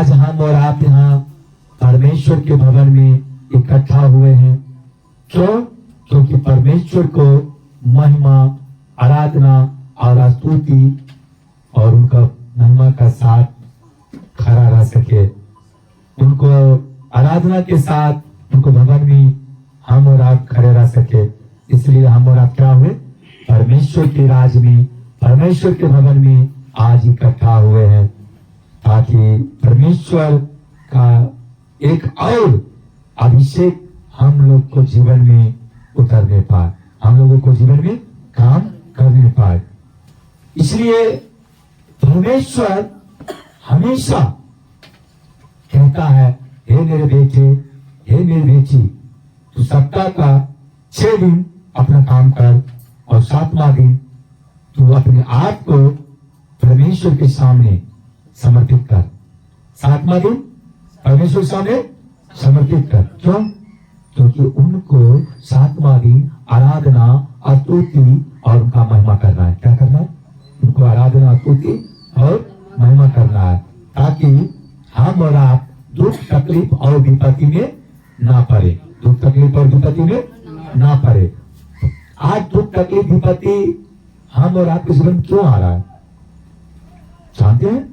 आज हम और आप यहाँ परमेश्वर के भवन में इकट्ठा हुए हैं। क्यों? क्योंकि परमेश्वर को महिमा, आराधना और स्तुति और उनका महिमा का साथ खड़ा रह सके, उनको आराधना के साथ उनको भवन में हम और आप खड़े रह सके। इसलिए हम और आप क्या हुए? परमेश्वर के राज में, परमेश्वर के भवन में आज इकट्ठा हुए हैं, ताकि परमेश्वर का एक और अभिषेक हम लोग को जीवन में उतरने पाए, हम लोगों को जीवन में काम करने पाए। इसलिए परमेश्वर हमेशा कहता है, हे मेरे बेटे, हे मेरी बेटी, तू सप्ताह का 6 दिन अपना काम कर और 7वां दिन तू अपने आप को परमेश्वर के सामने समर्पित कर। 7वां दिन परमेश्वर के सामने समर्पित कर। क्यों? क्योंकि उनको 7वां दिन आराधना, स्तुति और उनका महिमा करना है। क्या करना है? उनको आराधना, स्तुति और महिमा करना है, ताकि हम और आप दुख, तकलीफ और विपत्ति में ना पड़े। दुख, तकलीफ और विपत्ति में ना पड़े। आज दुख, तकलीफ, विपत्ति हम और आपके जीवन में क्यों आ रहा है? जानते हैं?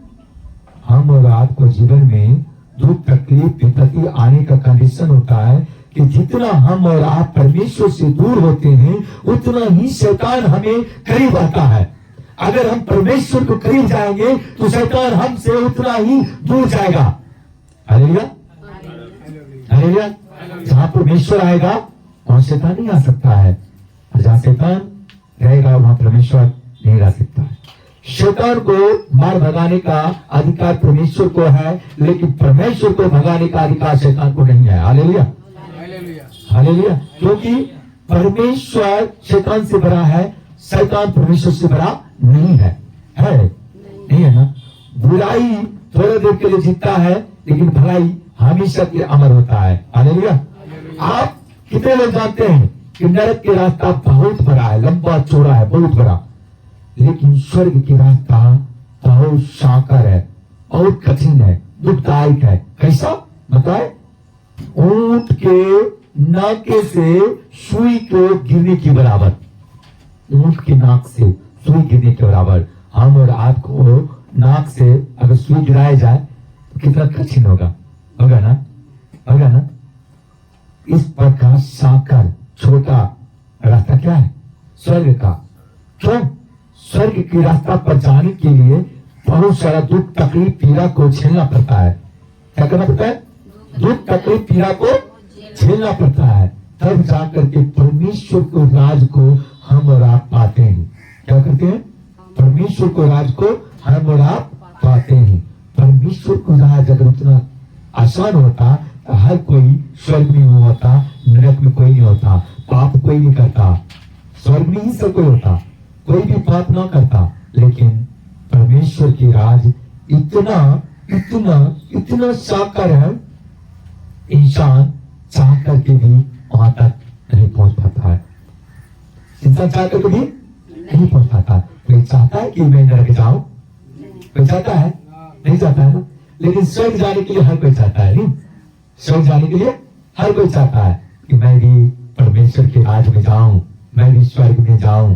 हम और आपको जीवन में दुख, तकलीफ, विपत्ति आने का कंडीशन होता है कि जितना हम और आप परमेश्वर से दूर होते हैं, उतना ही शैतान हमें करीब आता है। अगर हम परमेश्वर को करीब जाएंगे तो शैतान हमसे उतना ही दूर जाएगा। Hallelujah, hallelujah. जहां परमेश्वर आएगा वहां शैतान नहीं आ सकता है, और जहां शैतान रहेगा वहां परमेश्वर नहीं रह सकता है। शैतान को मार भगाने का अधिकार परमेश्वर को है, लेकिन परमेश्वर को भगाने का अधिकार शैतान को नहीं है। Hallelujah, hallelujah. क्योंकि परमेश्वर शैतान से बड़ा है, शैतान परमेश्वर से बड़ा नहीं है। नहीं है ना? बुराई थोड़ी देर के लिए जीतता है, लेकिन भलाई हमेशा के अमर होता है। हालेलुया। आप कितने लोग जानते हैं कि नरक के रास्ता बहुत बड़ा है, लंबा चौड़ा है, बहुत बड़ा, लेकिन स्वर्ग की रास्ता बहुत शाकर है, बहुत कठिन है, दुखदायक है। कैसा बताए? ऊंट के नाके से सुई को गिरने के बराबर, ऊंट की नाक से सुई गिरने के बराबर हम और आपको नाक से अगर सुई गिराया जाए तो कितना कठिन होगा, होगा ना? होगा ना? इस प्रकार साकर छोटा रास्ता क्या है? स्वर्ग का। क्यों? स्वर्ग की रास्ता पर जाने के लिए बहुत सारा दुख, तकलीफ, पीड़ा को झेलना पड़ता है। क्या करना पड़ता है? दुख, तकलीफ, पीड़ा को झेलना पड़ता है, तब जाकर के परमेश्वर को राज को हम और आप पाते हैं। क्या करते हैं? परमेश्वर को राज को हम और आप पाते हैं। परमेश्वर को राज अगर उतना आसान होता तो हर कोई स्वर्ग में होता, नरक में कोई नहीं होता, पाप कोई नहीं करता, स्वर्ग में ही सब कोई होता, कोई भी पाप ना करता। लेकिन परमेश्वर की राज इतना इतना इतना साकार है, इंसान चाह करके भी वहां तक नहीं पहुंच पाता है। इंसान चाह करके भी नहीं पहुंच पाता। कोई चाहता है कि मैं नरक जाऊं? कोई चाहता है? नहीं चाहता है ना? लेकिन स्वर्ग जाने के लिए हर कोई चाहता है। नहीं, स्वर्ग जाने के लिए हर कोई चाहता है कि मैं भी परमेश्वर के राज में जाऊं, मैं भी स्वर्ग में जाऊं,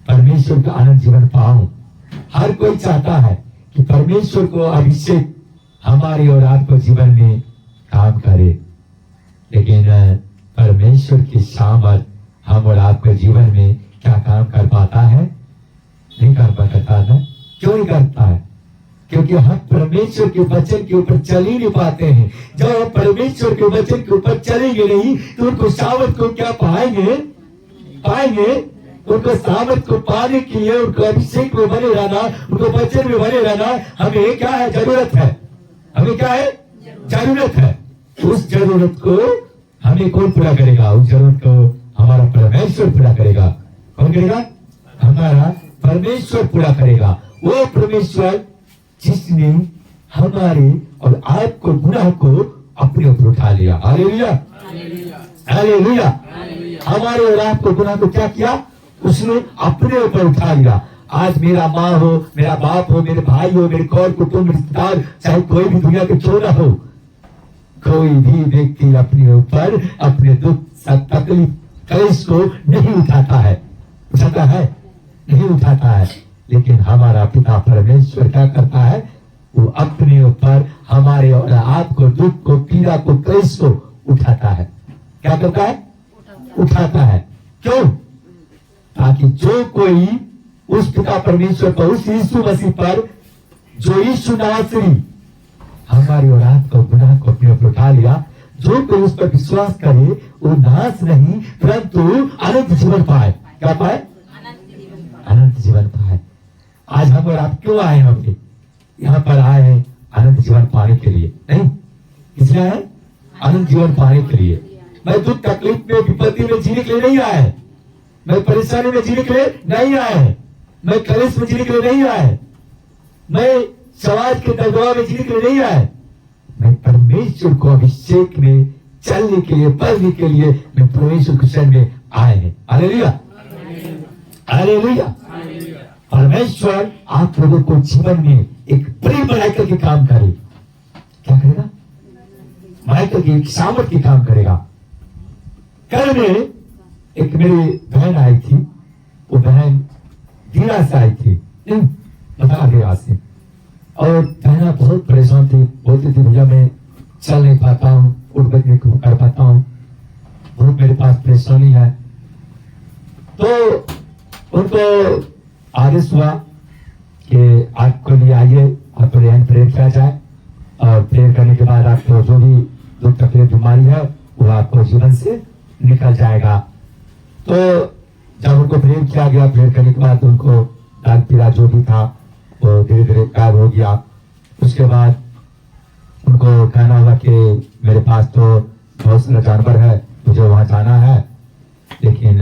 परमेश्वर का आनंद जीवन पाऊं। हर कोई चाहता है कि परमेश्वर को अभिषेक हमारी और आपको जीवन में काम करे। लेकिन परमेश्वर की सामर्थ हम और आपके जीवन में क्या काम कर पाता है? नहीं कर पाता है। क्यों नहीं करता है? क्योंकि हम परमेश्वर के वचन के ऊपर चल ही नहीं पाते हैं। जब हम परमेश्वर के वचन के ऊपर चलेंगे नहीं तो उनको सामर्थ को क्या पाएंगे? उनको सामर्थ को पाने के लिए उनको अभिषेक में बने रहना, उनको वचन में बने रहना हमें क्या है? जरूरत है। हमें क्या है? जरूरत है। उस जरूरत को हमें कौन पूरा करेगा? उस जरूरत को हमारा परमेश्वर पूरा करेगा। कौन करेगा? हमारा परमेश्वर पूरा करेगा। वो परमेश्वर जिसने हमारे और आपको गुनाह को अपने ऊपर उठा लिया। Hallelujah, hallelujah. हमारे और आपको गुनाह को क्या किया? उसने अपने ऊपर उठा लिया। आज मेरा माँ हो, मेरा बाप हो, मेरे भाई हो, मेरे कौर कुटुंब रिश्तेदार, चाहे कोई भी दुनिया के क्यों ना हो, कोई भी व्यक्ति अपने ऊपर अपने दुख तकलीफ कलेश को नहीं उठाता है। उठाता है? नहीं उठाता है। लेकिन हमारा पिता परमेश्वर क्या करता है? वो अपने ऊपर हमारे और आपको दुख को, पीड़ा को, क्लेश को उठाता है। क्या करता है? उठाता है। क्यों? ताकि जो कोई उस पिता परमेश्वर पर, उस यीशु मसीह पर, जो यीशु नासरी हमारी और आपका गुनाह को अपने ऊपर उठा लिया, जो कोई उस पर विश्वास करे वो नाश नहीं परंतु अनंत जीवन पाए। क्या पाए? अनंत जीवन पाए। आज हम और आप क्यों आए? हम यहाँ पर आए हैं अनंत जीवन पाने के लिए, नहीं? इसलिए आए अनंत जीवन पाने के लिए। मैं दुख तकलीफ में, विपत्ति में जीने के लिए नहीं आया है। मैं परेशानी में जीने के लिए नहीं आया है। मैं कलेश में जीने के लिए नहीं आया है। मैं समाज के दबाव में जीने के लिए नहीं आया है। मैं परमेश्वर को अभिषेक में चलने के लिए, पढ़ने के लिए मैं परमेश्वर के शरण में आए हैं। Hallelujah, hallelujah. परमेश्वर आप लोगों को जीवन में एक प्रेम बनाकर के काम करे। क्या करेगा? बनाकर के एक सामर्थ की काम करेगा। कल में एक मेरी बहन आई थी। वो बहन दीरा से आई थी, बता गया से, और बहना बहुत परेशान थी। बोलती थी भैया मैं चल नहीं पाता हूँ, उठ बैठ नहीं कर पाता हूँ, बहुत मेरे पास परेशानी है। तो उनको आदेश हुआ कि आपको लिए आइए, आपको लिए प्रेयर किया जाए, और प्रेयर करने के बाद आपको जो भी दुख तकलीफ बीमारी है वो आपको जीवन से निकल जाएगा। तो जब उनको प्रेयर किया गया, प्रेयर करने के बाद उनको दाग पीड़ा जो भी था वो धीरे धीरे गायब हो गया। उसके बाद उनको कहना हुआ कि मेरे पास तो बहुत सारा जानवर है, मुझे वहां जाना है, लेकिन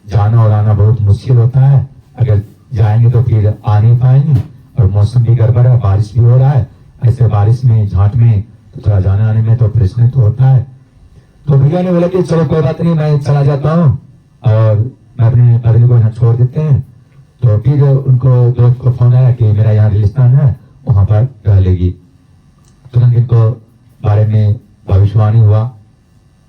जाना और आना बहुत मुश्किल होता है। अगर जाएंगे तो फिर आ नहीं पाएंगे, और मौसम भी गड़बड़ है, बारिश भी हो रहा है। ऐसे बारिश में, झाट में तो थोड़ा जाने आने में तो परेशानी तो होता है। तो भैया ने बोला कि चलो कोई बात नहीं, मैं चला जाता हूँ और मैं अपने पत्नी को यहाँ छोड़ देते हैं। तो फिर उनको दोस्त को फोन आया कि मेरा यहाँ रिश्तेदार है, वहां पर रह लेगी। तुरंत इनको बारे में भविष्यवाणी हुआ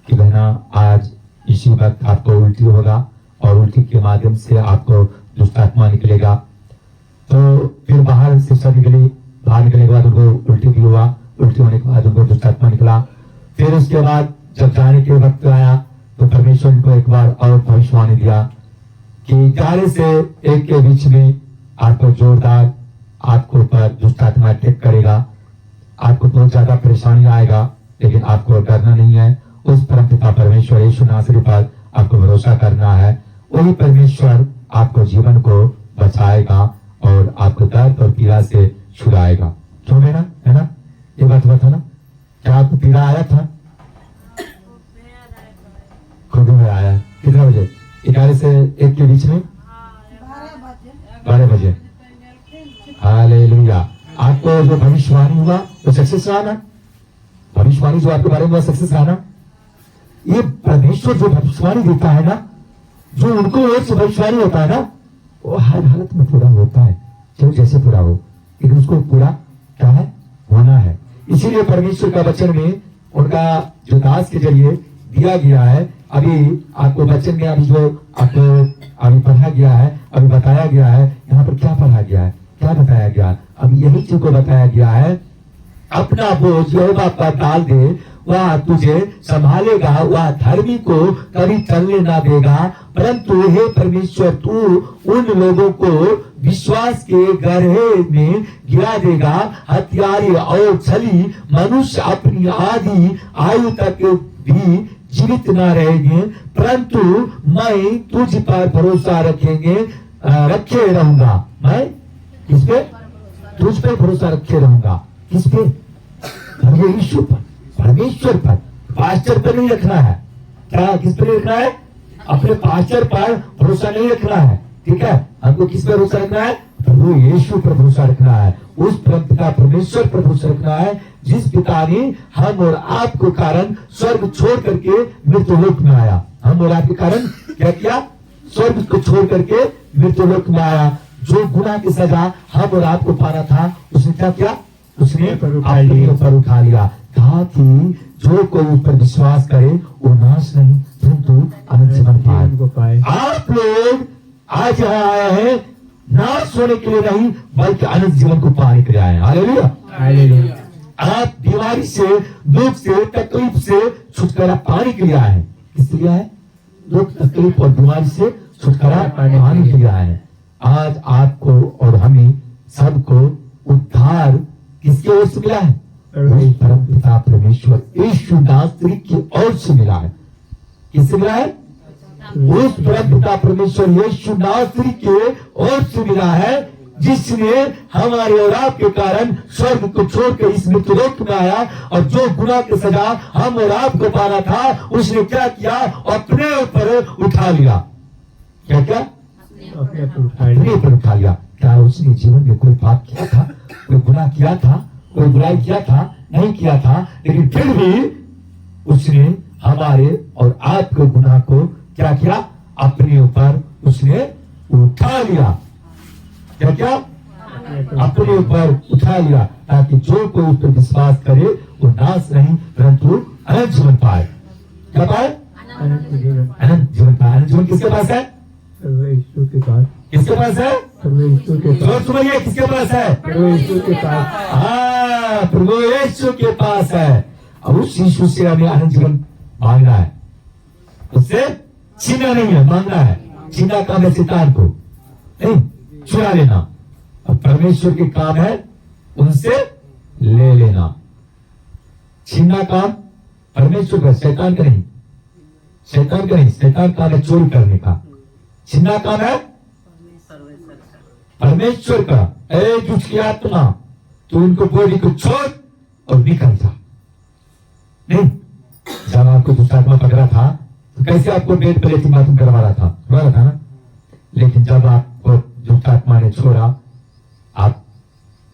कि बहना आज इसी वक्त आपको उल्टी होगा, और उल्टी के माध्यम से आपको दुष्ट आत्मा निकलेगा। तो फिर बाहर से सब निकली। बाहर निकलने के बाद उनको उल्टी भी हुआ। उल्टी होने के बाद उनको दुष्ट आत्मा निकला। फिर उसके बाद जब जाने के वक्त आया तो परमेश्वर को एक बार और भविष्यवाणी दिया कि 11 से 1 के बीच में आपको जोरदार आपको ऊपर दुष्ट आत्मा अटैक करेगा। आपको बहुत ज्यादा परेशानी आएगा, लेकिन आपको डरना नहीं है। उस परमपिता परमेश्वर यीशु नासरी पर आपको भरोसा करना है। वही परमेश्वर आपको जीवन को बचाएगा और आपको दर्द और पीड़ा से छुड़ाएगा। क्यों है ना? ये बात हुआ था ना? क्या आपको पीड़ा आया था? खुद में आया। कितना बजे? 11 से 1 के बीच में, 12 बजे। हालेलुया। आपको जो भविष्यवाणी हुआ वो सक्सेस रहा ना? भविष्यवाणी जो आपके बारे में हुआ सक्सेस रहा ना? ये परमेश्वर जो भविष्यवाणी देता है ना, जो उनको ओर से भविष्यवाणी होता है ना, वो हर हालत में पूरा होता है, चाहे जैसे पूरा हो, लेकिन उसको पूरा क्या है? होना है। इसीलिए परमेश्वर का वचन में उनका जो दास के जरिए दिया गया है, अभी आपको वचन में अभी जो आपको अभी पढ़ा गया है, अभी बताया गया है, यहाँ पर क्या पढ़ा गया है, क्या बताया गया है? अभी यही चीज को बताया गया है, अपना बोझ यहोवा पर डाल दे, वह तुझे संभालेगा, वह धर्मी को कभी चलने ना देगा। परंतु हे परमेश्वर, तू उन लोगों को विश्वास के गड्ढे में गिरा देगा। हत्यारे और छली मनुष्य अपनी आधी आयु तक भी जीवित न रहेंगे, परंतु मैं तुझ पर भरोसा रखे रहूंगा। मैं किस पे? तुझ पे भरोसा रखे रहूंगा। किस पे? यीशु पर, परमेश्वर पर। पास्टर पर नहीं रखना है। क्या? किस पर रखना है? अपने पास्टर पर भरोसा नहीं रखना है। ठीक है? हमको किस पर भरोसा रखना है? प्रभु यीशु पर भरोसा रखना है। उस पिता परमेश्वर पर भरोसा रखना है, जिस पिता ने हम और आपको कारण स्वर्ग छोड़ करके मृत्युलोक में आया। हम और आपके कारण क्या किया? स्वर्ग को छोड़ करके मृत्युलोक में आया। जो गुनाह की सजा हम और आपको पाना था, उसने क्या किया? उसने अपने ऊपर उठा लिया, ताकि जो कोई उस पर विश्वास करे वो नाश नहीं परंतु अनंत जीवन पाए। आप लोग आज यहाँ आए हैं नाश होने के लिए नहीं, बल्कि अनंत जीवन को पाने के लिए आए हैं। हालेलुया। हालेलुया। आप बीमारी से, दुख से, तकलीफ से छुटकारा पाने के लिए आए हैं। किस लिए आए? दुख, तकलीफ और बीमारी से छुटकारा पाने के लिए आए हैं। आज आपको और हमें सबको उद्धार किसके ओर से मिला है? परम पिता परमेश्वर यीशु नासरी की ओर से मिला है। किससे मिला है? उस परम पिता परमेश्वर यीशु नासरी के ओर से मिला है, जिसने हमारे और आपके कारण स्वर्ग को छोड़कर इस मृत्युलोक में आया, और जो गुनाह की सजा हम और आपको पाना था, उसने क्या किया? अपने ऊपर उठा लिया। क्या क्या? अपने ऊपर उठा लिया। क्या उसने जीवन में कोई पाप किया था? कोई गुनाह किया था? कोई बुराई किया था? नहीं किया था, लेकिन फिर भी उसने हमारे और आपके गुनाह को क्या किया? अपने ऊपर उसने उठा लिया। क्या क्या? अपने ऊपर उठा लिया, ताकि जो कोई उस पर विश्वास करे वो नाश नहीं परंतु अनंत जीवन पाए। क्या पाए? अनंत जीवन पाए। अनंत जीवन किसके पास है? यीशु के पास। किसके पास है? यीशु के पास। सुनिए, किसके पास है? यीशु के पास। हाँ, प्रभु यीशु के पास है। अब उस यीशु से हमें अनंत जीवन मांगना है, उससे छीना नहीं है, मांगना है। छीना काम है शैतान को, नहीं चुरा लेना। और परमेश्वर के काम है उनसे ले लेना। छीनना काम परमेश्वर का, शैतान का नहीं। शैतान का नहीं, शैतान काम है चोरी करने का। छीनना काम है परमेश्वर का। ए झूठ की आत्मा, तू उनको बॉडी को छोड़ और निकल जा। नहीं, जब आपको दुष्ट आत्मा पकड़ा था तो कैसे आपको बेड पर लेटी मातूम करवा रहा था ना, लेकिन जब आपको दुष्ट आत्मा ने छोड़ा, आप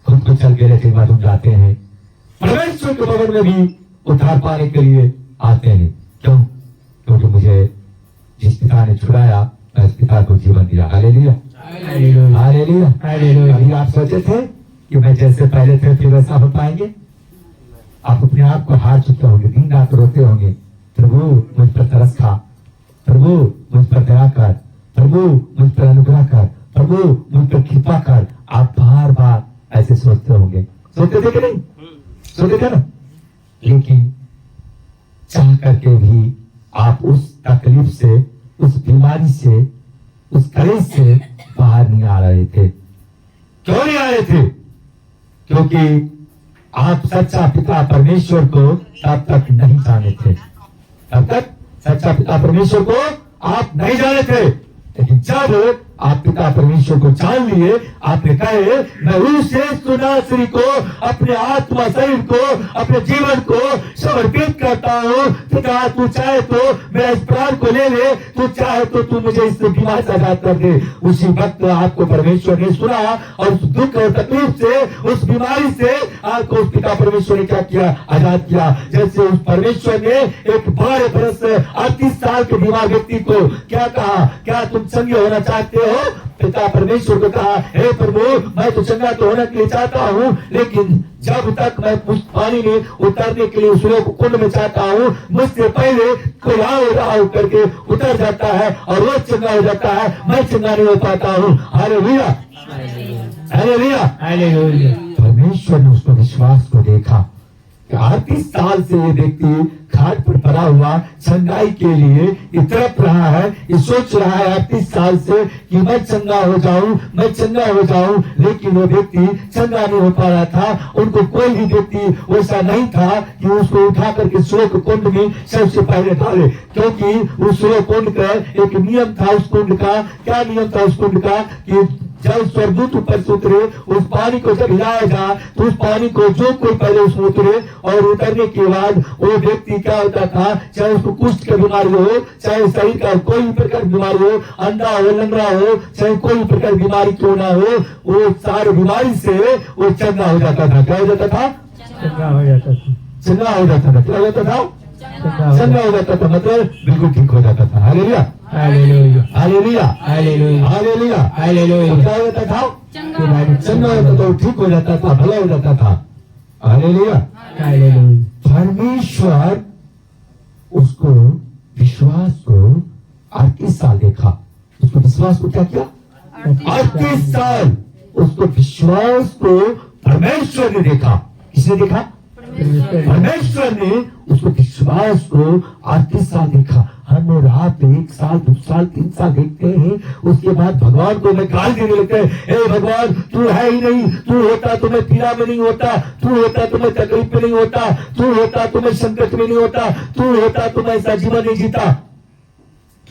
खुद को चल के लेटी मातूम जाते हैं। परमेश्वर के भवन में भी उद्धार पाने के लिए आते हैं। क्यों? क्योंकि मुझे जिस पिता ने छुड़ाया, मैं उस पिता को जीवन दिया। Hallelujah, hallelujah, hallelujah. अभी आप सोचे थे कि मैं जैसे पहले थे फिर वैसा हो पाएंगे? आप अपने आप को हार चुके होंगे, दिन रात रोते होंगे, प्रभु मुझ पर तरस खा, प्रभु मुझ पर दया कर, प्रभु मुझ पर अनुग्रह कर, प्रभु मुझ पर कृपा कर। आप बार बार ऐसे सोचते होंगे। सोचते थे कि नहीं? सोचते थे ना? लेकिन चाह करके भी आप उस तकलीफ से, उस बीमारी से, उस कलेश से बाहर नहीं आ रहे थे। क्यों नहीं आ रहे थे? क्योंकि आप सच्चा पिता परमेश्वर को तब तक नहीं जाने थे। तब तक सच्चा पिता परमेश्वर को आप नहीं जाने थे, लेकिन जब आप पिता परमेश्वर को जान लिए, आपने कहे मैं उस यीशु नासरी को, अपने आत्मा शरीर को, अपने जीवन को समर्पित करता हूँ। पिता तू चाहे तो मेरा इस प्राण को ले ले, तू चाहे तो तू मुझे इस बीमारी से आजाद कर दे। उसी वक्त आपको परमेश्वर ने सुना, और उस दुख और तकलीफ से, उस बीमारी से आपको उस पिता परमेश्वर ने क्या किया? आजाद किया। जैसे उस परमेश्वर ने एक 12 बरस 38 साल के बीमार व्यक्ति को क्या कहा? क्या तुम चंगे होना चाहते हो? पिता परमेश्वर को कहा, हे प्रभु मैं तो चंगा तो होने के लिए चाहता हूँ, लेकिन जब तक मैं उस पानी में उतरने के लिए उस कुंड में चाहता हूँ, मुझसे पहले कोई आओ करके उतर जाता है और वो चंगा हो जाता है, मैं चंगा नहीं हो पाता हूँ। Hallelujah, hallelujah, hallelujah. परमेश्वर ने उसको विश्वास को देखा। 38 साल से ये व्यक्ति खाट पर पड़ा हुआ चंगाई के लिए तड़प रहा है, ये सोच रहा है 38 साल से कि मैं चंगा हो जाऊं, मैं चंगा हो जाऊं, लेकिन वो व्यक्ति चंगा नहीं हो पा रहा था। उनको कोई भी व्यक्ति वैसा नहीं था कि उसको उठा करके सुरक कुंड में सबसे पहले डाले, क्योंकि उस सुरक कुंड का एक नियम था। उस कुंड का क्या नियम था? उस कुंड का कि जब स्वर्गदूत ऊपर से उतरे, उस पानी को जब हिलाया जाए तो उस पानी को जो कोई पहले उसमें उतरे, और उतरने के बाद वो व्यक्ति क्या होता था, चाहे उसको कुष्ठ की बीमारी हो, चाहे शरीर का कोई भी प्रकार की बीमारी हो, अंधा हो, लंगड़ा हो, चाहे कोई भी प्रकार की बीमारी क्यों ना हो, वो सारी बीमारी से वो चंगा हो जाता था। क्या हो जाता था? चंगा हो जाता था। चंगा हो जाता था। क्या हो जाता था? चंगा हो जाता था, मतलब बिल्कुल ठीक हो जाता था। Hallelujah, hallelujah, hallelujah, hallelujah, hallelujah. Hallelujah. तो क्या हो जाता था? चंगा होता था, ठीक हो जाता था, भला हो जाता था। हालेलुया। हालेलुया। परमेश्वर उसको विश्वास को 38 साल देखा। उसको विश्वास को क्या किया? 38 साल उसको विश्वास को परमेश्वर ने देखा। किसने देखा? परमेश्वर ने उसको विश्वास को 38 साल देखा। हम और आप 1 साल 2 साल 3 साल देखते हैं, उसके बाद भगवान को मैं गाली देने लगते हैं, हे भगवान तू है ही नहीं, तू होता तो मैं पीड़ा में नहीं होता, तू होता तो मैं तकलीफ में नहीं होता, तू होता तो मैं संकट में नहीं होता, तू होता तो मैं ऐसा जीवन नहीं जीता।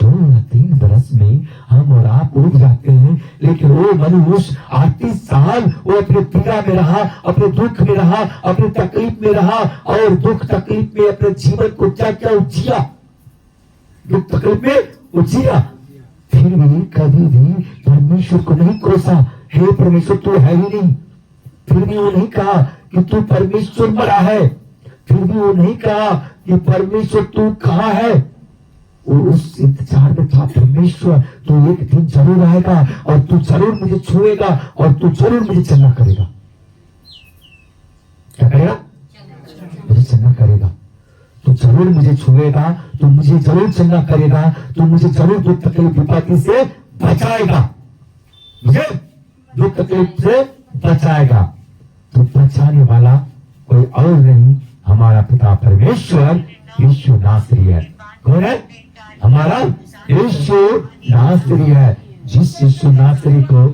2 या 3 बरस में हम और आप उड़ जाते हैं, लेकिन वो मनुष्य 38 साल वो अपने पीड़ा में रहा, अपने दुख में रहा, अपने तकलीफ में रहा, और दुख तकलीफ में अपने जीवन को क्या क्या जिया, दुख तकलीफ में वो जिया। फिर भी कभी भी परमेश्वर को नहीं कोसा, हे परमेश्वर तू है ही नहीं। फिर भी वो नहीं कहा कि तू परमेश्वर मरा है, फिर भी वो नहीं कहा कि परमेश्वर तू कहाँ है। वो उस इंतजार में था, परमेश्वर तू एक दिन जरूर आएगा और तू जरूर मुझे छुएगा और तू जरूर मुझे चंगा करेगा। क्या करेगा? मुझे चंगा करेगा। तू जरूर मुझे छुएगा, तू मुझे जरूर चंगा करेगा, तू मुझे जरूर दुख तकलीफ विपत्ति से बचाएगा, मुझे दुख तकलीफ से बचाएगा। तो बचाने वाला कोई और नहीं, हमारा पिता परमेश्वर यीशु नासरी है। कौन है? हमारा यीशु नासरी है। जिस यीशु नासरी को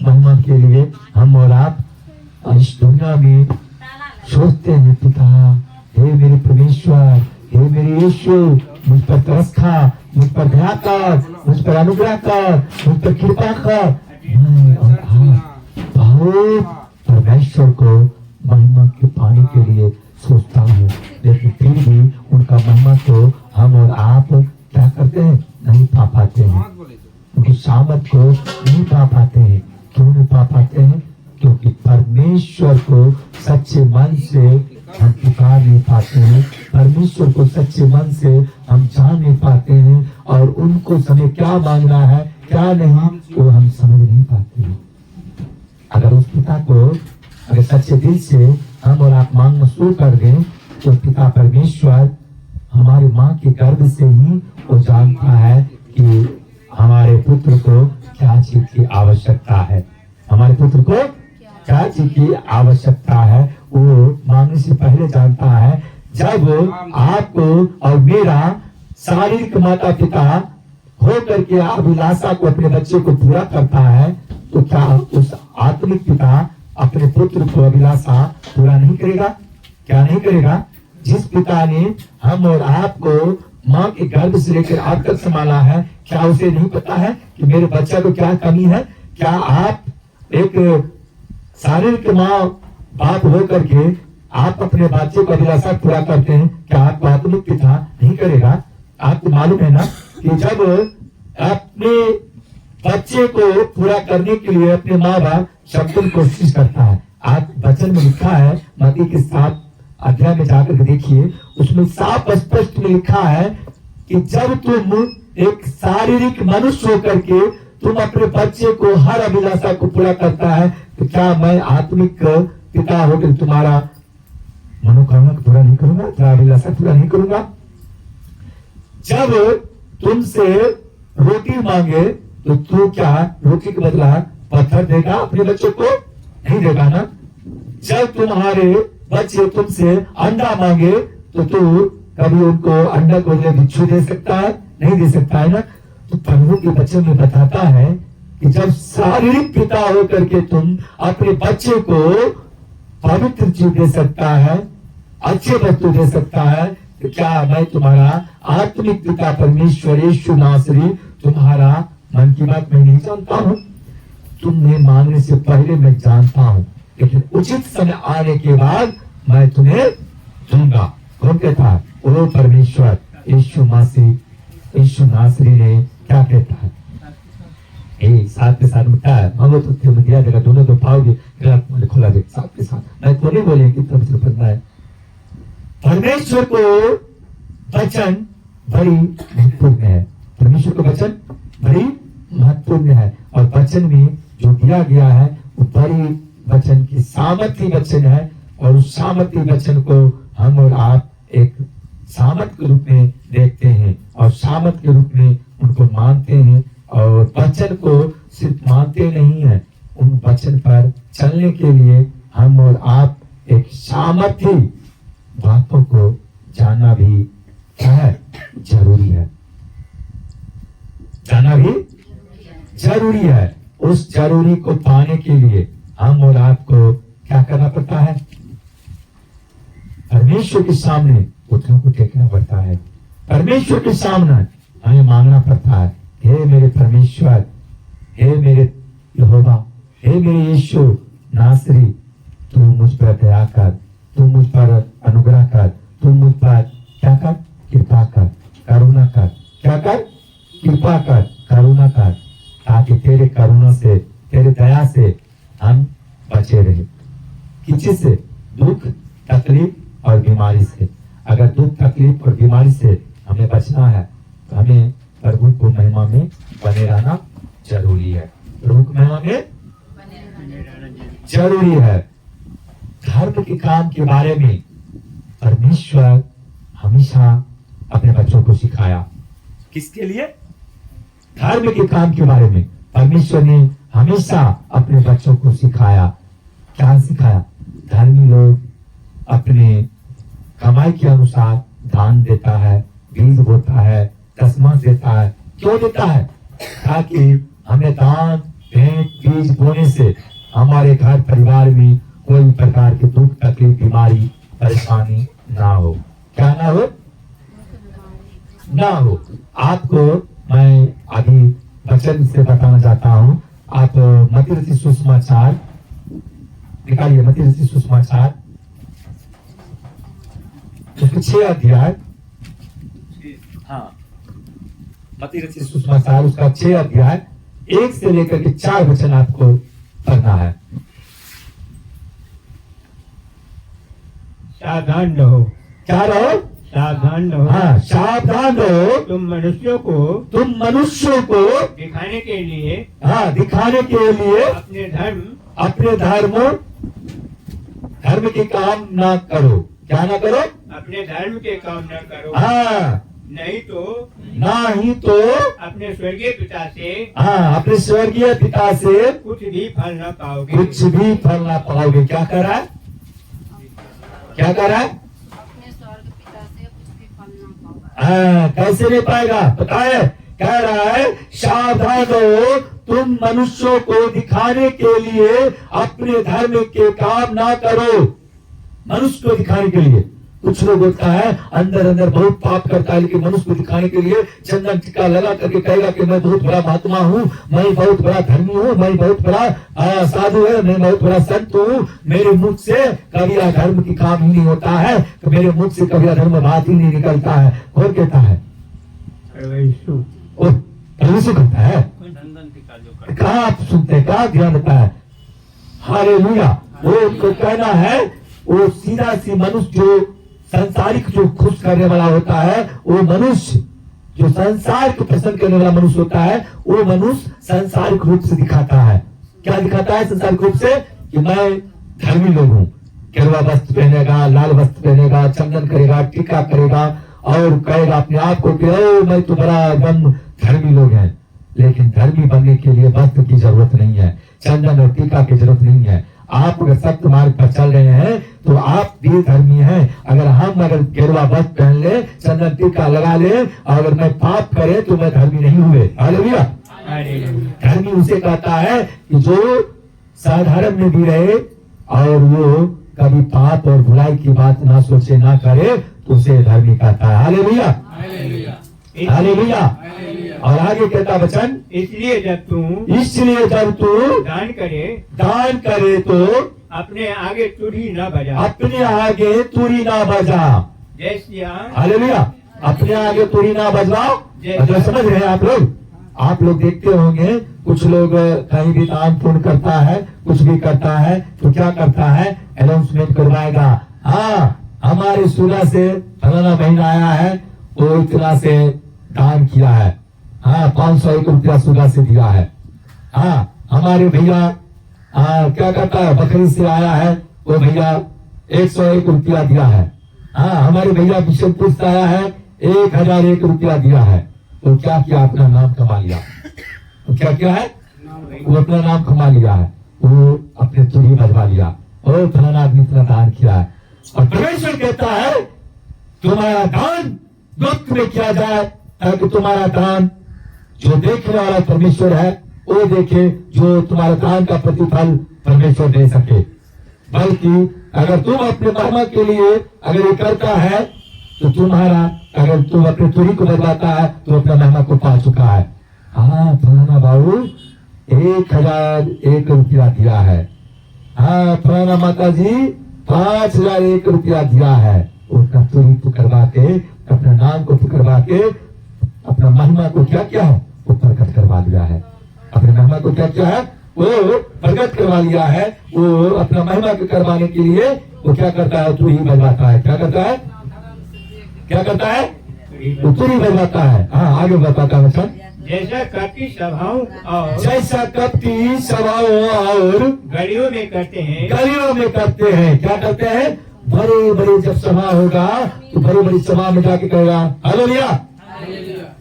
महिमा के लिए हम और आप इस दुनिया में सोचते हैं, पिता हे मेरे परमेश्वर, हे मेरे यीशु मुझ पर तरस खा, मुझ पर दया कर, मुझ पर अनुग्रह कर, मुझ पर कृपा कर। मैं और आप बहुत परमेश्वर को महिमा के पाने के लिए सोचता हूँ, लेकिन फिर भी उनका महिमा को हम और आप क्या करते हैं? नहीं पा पाते हैं। उनकी सामर्थ को नहीं पा पाते हैं। क्यों नहीं पा पाते हैं? क्योंकि परमेश्वर को सच्चे मन से हम पुकार नहीं पाते हैं, परमेश्वर को सच्चे मन से हम जान नहीं पाते हैं, और उनको समय क्या मांगना है क्या नहीं वो हम समझ नहीं पाते हैं। अगर उस पिता को अगर सच्चे दिल से हम और आप मांगना शुरू कर दें, तो पिता परमेश्वर हमारी माँ के गर्भ से ही वो जानता है कि हमारे पुत्र को क्या चीज की आवश्यकता है, हमारे पुत्र को क्या चीज की आवश्यकता है, वो मांगने से पहले जानता है। जब आपको और मेरा शारीरिक माता पिता हो करके अभिलाषा को अपने बच्चे को पूरा करता है, तो क्या उस आत्मिक पिता अपने पुत्र को अभिलाषा पूरा नहीं करेगा? क्या नहीं करेगा? जिस पिता ने हम और आपको माँ के गर्भ से लेकर आज तक संभाला है, क्या उसे नहीं पता है कि मेरे बच्चा को क्या कमी है? क्या आप एक शारीरिक माँ बाप हो करके आप अपने बच्चे को अभिलाषा पूरा करते हैं? क्या आपको आत्मिक पिता नहीं करेगा? आपको मालूम है ना कि जब अपने बच्चे को पूरा करने के लिए अपने माँ बाप शब्द कोशिश करता है। आज वचन में लिखा है, मत्ती के 7 अध्याय में जाकर देखिए, उसमें साफ स्पष्ट में लिखा है कि जब तुम एक शारीरिक मनुष्य होकर के तुम अपने बच्चे को हर अभिलाषा को पूरा करता है, तो क्या मैं आत्मिक पिता होकर तुम्हारा मनोकामना को पूरा नहीं करूंगा, तुम्हारा अभिलाषा पूरा नहीं करूंगा? जब तुमसे रोटी मांगे तो तू क्या रोटी के बदला पत्थर देगा अपने बच्चों को? नहीं देगा ना। जब तुम्हारे बच्चे तुमसे अंडा मांगे तो तू कभी उनको अंडा को बिच्छू दे सकता है? नहीं दे सकता है ना। तो प्रभु के वचन में बताता है कि जब शारीरिक पिता होकर के तुम अपने बच्चे को पवित्र चीज दे सकता है, अच्छे वस्तु दे सकता है, तो क्या मैं तुम्हारा आत्मिक पिता परमेश्वर यीशु नासरी तुम्हारा मन की बात मैं नहीं जानता हूँ? तुमने मांगने से पहले मैं जानता हूँ, लेकिन उचित समय आने के बाद मैं तुम्हें दूंगा। कौन कहता है? वो परमेश्वर यीशु मसीह यीशु नासरी ने क्या कहता है? साथ के साथ मिलता है, मांगो तो तुम्हें दिया जाएगा, दोनों तो पाओगे, खोला जाएगा। साथ के साथ मैं तो नहीं बोले कि तब से पढ़ना है। परमेश्वर को वचन बड़ी महत्वपूर्ण है। परमेश्वर का वचन बड़ी महत्वपूर्ण है और वचन में जो दिया गया है वो बड़ी वचन की सामर्थ्य वचन है और उस सामर्थ्य वचन को हम और आप एक सामर्थ के रूप में देखते हैं और सामर्थ के रूप में उनको मानते हैं और वचन को सिर्फ मानते नहीं है, उन वचन पर चलने के लिए हम और आप एक सामर्थ्य बातों को जानना भी क्या है, जरूरी है। जानना भी जरूरी है। उस जरूरी को पाने के लिए हम और आपको क्या करना पड़ता है, परमेश्वर के सामने घुटनों को टेकना पड़ता है। परमेश्वर के सामने हमें मांगना पड़ता है, हे मेरे परमेश्वर, हे मेरे यहोवा, हे मेरे यीशु नासरी, तू मुझ पर दया कर, तू मुझ पर अनुग्रह कर, तू मुझ पर क्या कर, कृपा कर, करुणा कर, क्या कर, कृपा कर, करुणा कर, ताकि तेरे करुणा से, तेरे दया से हम बचे रहे। किसी से, दुख, तकलीफ और बीमारी से। अगर दुख, तकलीफ और बीमारी से हमें बचना है तो हमें प्रभु को महिमा में बने रहना जरूरी है। प्रभु को महिमा में जरूरी है। धर्म के काम के बारे में परमेश्वर हमेशा अपने बच्चों को सिखाया। किसके लिए? धर्म के काम के बारे में परमेश्वर ने हमेशा अपने बच्चों को सिखाया। क्या सिखाया? धर्मी लोग अपने कमाई के अनुसार दान देता है, बीज बोता है, दसमां देता है। क्यों देता है? ताकि हमें दान, भेंट, बीज बोने से हमारे घर परिवार में कोई प्रकार के दुख, तकलीफ, बीमारी, परेशानी ना हो। क्या ना हो? ना हो। आपको मैं अभी वचन से बताना चाहता हूँ। आप मत्ती रचित सुसमाचार निकालिए, मत्ती रचित सुसमाचार उसके 6 अध्याय, हाँ, मत्ती रचित सुसमाचार उसका 6 अध्याय 1 से लेकर के 4 वचन आपको पढ़ना है। सावधान रहो। क्या रहो? सावधान रहो। हाँ, सावधान रहो। तुम मनुष्यों को दिखाने के लिए, हाँ, दिखाने के लिए अपने धर्म के काम ना करो। क्या ना करो? अपने धर्म के काम न करो। हाँ, नहीं तो अपने स्वर्गीय पिता से, हाँ, अपने स्वर्गीय पिता से कुछ भी फल न पाओगे। कुछ भी फल ना पाओगे। क्या कर रहा है? क्या कर रहा है? अपने स्वर्ग पिता से कुछ भी फल ना पाओगे। हाँ, कैसे नहीं पाएगा? पता है? कह रहा है सावधान रहो, तुम मनुष्यों को दिखाने के लिए अपने धर्म के काम ना करो। मनुष्य को दिखाने के लिए कुछ लोग होता है अंदर अंदर बहुत पाप करता है, लेकिन मनुष्य को दिखाने के लिए चंदन टीका लगा करके कहेगा कि मैं बहुत बड़ा महात्मा हूँ, मैं बहुत बड़ा धर्मी हूँ, मैं बहुत बड़ा साधु है, मैं बहुत बड़ा संत हूँ, मेरे मुख से कभी अधर्म की काम ही नहीं होता है, तो मेरे मुख से कभी अधर्म बात ही नहीं निकलता है। कौन कहता है? यीशु कहता है। कहाँ आप सुनते हैं? कहाँ ध्यान देता है? हालेलुया। वो उनको कहना है, वो सीधा सी मनुष्य जो संसारिक जो खुश करने वाला होता है, वो मनुष्य जो संसार को पसंद करने वाला मनुष्य होता है, वो मनुष्य संसारिक रूप से दिखाता है। क्या दिखाता है संसारिक रूप से? कि मैं धर्मी लोग हूँ। गेरुआ वस्त्र पहनेगा, लाल वस्त्र पहनेगा, चंदन करेगा, टीका करेगा और कहेगा अपने आप को कि ओ मैं तो बड़ा एकदम धर्मी लोग हैं। लेकिन धर्मी बनने के लिए वस्त्र की जरूरत नहीं है, चंदन और टीका की जरूरत नहीं है। आप अगर सत्य मार्ग पर चल रहे हैं तो आप भी धर्मी हैं। अगर गेरुआ वस्त्र पहन ले, चंदन टीका लगा ले, और अगर मैं पाप करे तो मैं धर्मी नहीं हुए। हालेलुया। धर्मी उसे कहता है कि जो साधारण में भी रहे और वो कभी पाप और बुराई की बात ना सोचे, ना करे, तो उसे धर्मी कहता है। Hallelujah, hallelujah. और आगे कहता वचन, इसलिए जब तू दान करे तो अपने आगे तुरी न बजा। अपने आगे तुरी ना बजा। जैसे हालेलुया। अपने आगे तुरी ना बजवाओ। मतलब समझ रहे हैं आप लोग देखते होंगे कुछ लोग कहीं भी दान पुण्य करता है, कुछ भी करता है तो क्या करता है? अनाउंसमेंट करवाएगा, हाँ हमारे सूरत से फलाना महीना आया है, वो इतना से दान किया है। हाँ, 501 रुपया सुबह से दिया है। हाँ, हमारे भैया क्या कहता है, बकरी से आया है, वो भैया 101 रुपया दिया है। हाँ, हमारे भैया बिशनपुर से आया है, 1001 रुपया दिया है। तो क्या किया, अपना नाम कमा लिया। तो क्या क्या है, वो अपना नाम कमा लिया है, वो अपने तुरी बजवा लिया। और फलाना आदमी इतना दान किया है। और परमेश्वर कहता है तुम्हारा दान गुप्त में किया जाए, ताकि तुम्हारा दान जो देखने वाला परमेश्वर है वो देखे, जो तुम्हारा दान का प्रतिफल परमेश्वर दे सके। बल्कि अगर तुम अपने महिमा के लिए अगर ये करता है तो तुम्हारा, अगर तुम अपने तुरी को बदलाता है तो अपना महिमा को पा चुका है। हाँ, फलाना बाबू 1001 रुपया दिया है। हाँ, फलाना माता जी 5001 रुपया दिया है। उसका तुरी को करवा के, अपना नाम को करवा के, अपना महिमा को क्या क्या है, वो प्रकट करवा दिया है। अपने महिमा को क्या क्या है, वो प्रकट करवा लिया है। वो अपना महिमा को करवाने के लिए वो क्या करता है, तुरी बजवाता है। क्या करता है, क्या करता है, वो तुरी बजवाता है। हाँ, आगे बताता है वचन। जैसा कपटी सभाओं और जैसा कपटी सभाओं और गलियों में करते हैं, गलियों में करते हैं। क्या करते हैं, बड़े बड़े जब सभा होगा तो बड़े बड़ी सभा में जाके कहेगा हालेलुया।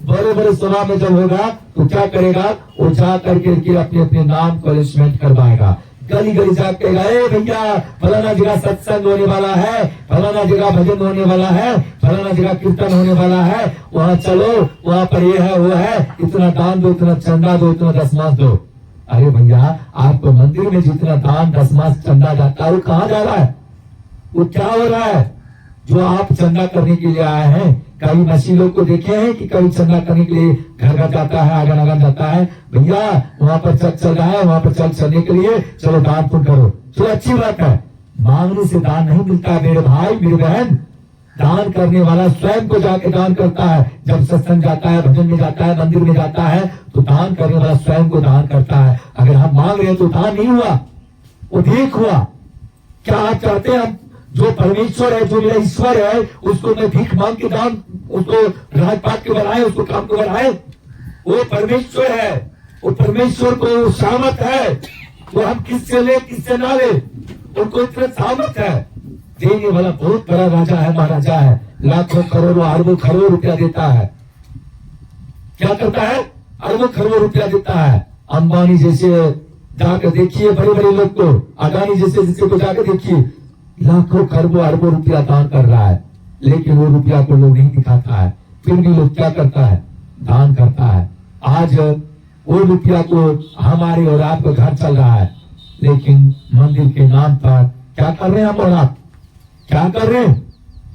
बड़े बड़े सभा में जब होगा तो क्या करेगा, वो जा करके अपने अपने नाम को अनाउंसमेंट करवाएगा। गली गली जाके कहेगा, ए भैया फलाना जगह सत्संग होने वाला है, फलाना जगह भजन होने वाला है, फलाना जगह कीर्तन होने वाला है, वहाँ चलो, वहाँ पर ये है वो है, इतना दान दो, इतना चंदा दो, इतना दसमास दो। अरे भैया, आपको मंदिर में जितना दान दसमास चंदा जाता है वो कहाँ जा रहा है, वो क्या हो रहा है? जो आप चंदा करने के लिए आए हैं, कभी मसीलों को देखे हैं कि कभी चंदा करने के लिए घर घर जाता है, आगन आगन जाता है, भैया वहाँ पर चल रहा है, वहाँ पर चलने के लिए चलो दान पुण्य करो। चलो अच्छी बात है, मांगने से दान नहीं मिलता है मेरे भाई मेरे बहन। दान करने वाला स्वयं को जाके दान करता है। जब सत्संग जाता है, भजन में जाता है, मंदिर में जाता है, तो दान करने वाला स्वयं को दान करता है। अगर हम मांग रहे हैं तो दान नहीं हुआ, वो भीख हुआ। क्या आप चाहते हैं हम जो परमेश्वर है, जो मेरा ईश्वर है, उसको मैं भीख मांग के दान, उसको राजपाट के बनाए, उसको काम को बनाए? वो परमेश्वर है, वो परमेश्वर को सामर्थ है, वो हम किससे ले किससे ना ले, उनको इतना सामर्थ है। देने वाला बहुत बड़ा राजा है, महाराजा है, लाखों करोड़ों अरबों खरबों रुपया देता है। क्या करता है, अरबों खरबों रुपया देता है। अंबानी जैसे जाकर देखिए, बड़े बड़े लोग को, अडानी जैसे को जाकर देखिए, लाखों खरबों अरबों रुपया दान कर रहा है, लेकिन वो रुपया को लोग नहीं दिखाता है। फिर भी लोग क्या करता है, दान करता है। आज वो रुपया को हमारे और आपका घर चल रहा है, लेकिन मंदिर के नाम पर क्या कर रहे हैं हम और आप, क्या कर रहे हैं?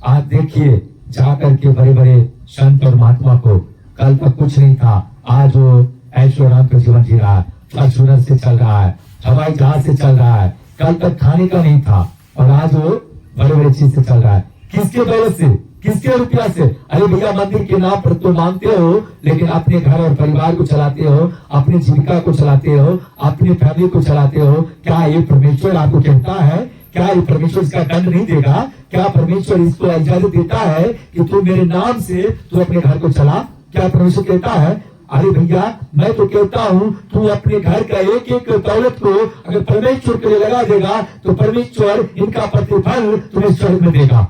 आज देखिए जाकर के बड़े बड़े संत और महात्मा को, कल तक कुछ नहीं था, आज वो ऐश्वर्य का जीवन जी रहा है, फॉर्च्यूनर से चल रहा है, हवाई जहाज से चल रहा है। कल तक खाने का नहीं था और आज वो बड़े बड़े चीज से चल रहा है। किसके दौलत से, किसके रुपया से? अरे भैया, मंदिर के नाम पर तो मांगते हो, लेकिन अपने घर और परिवार को चलाते हो, अपनी जीविका को चलाते हो, अपनी फैमिली को चलाते हो। क्या ये परमेश्वर आपको कहता है, क्या ये परमेश्वर इसका दंड नहीं देगा? क्या परमेश्वर इसको इजाजत देता है कि तू मेरे नाम से तू अपने घर को चला? क्या परमेश्वर कहता है? अरे भैया, मैं तो कहता हूँ तू अपने घर का एक एक दौलत को अगर परमेश्वर के लिए लगा देगा तो परमेश्वर इनका प्रतिफल तुम्हें स्वर्ग में देगा,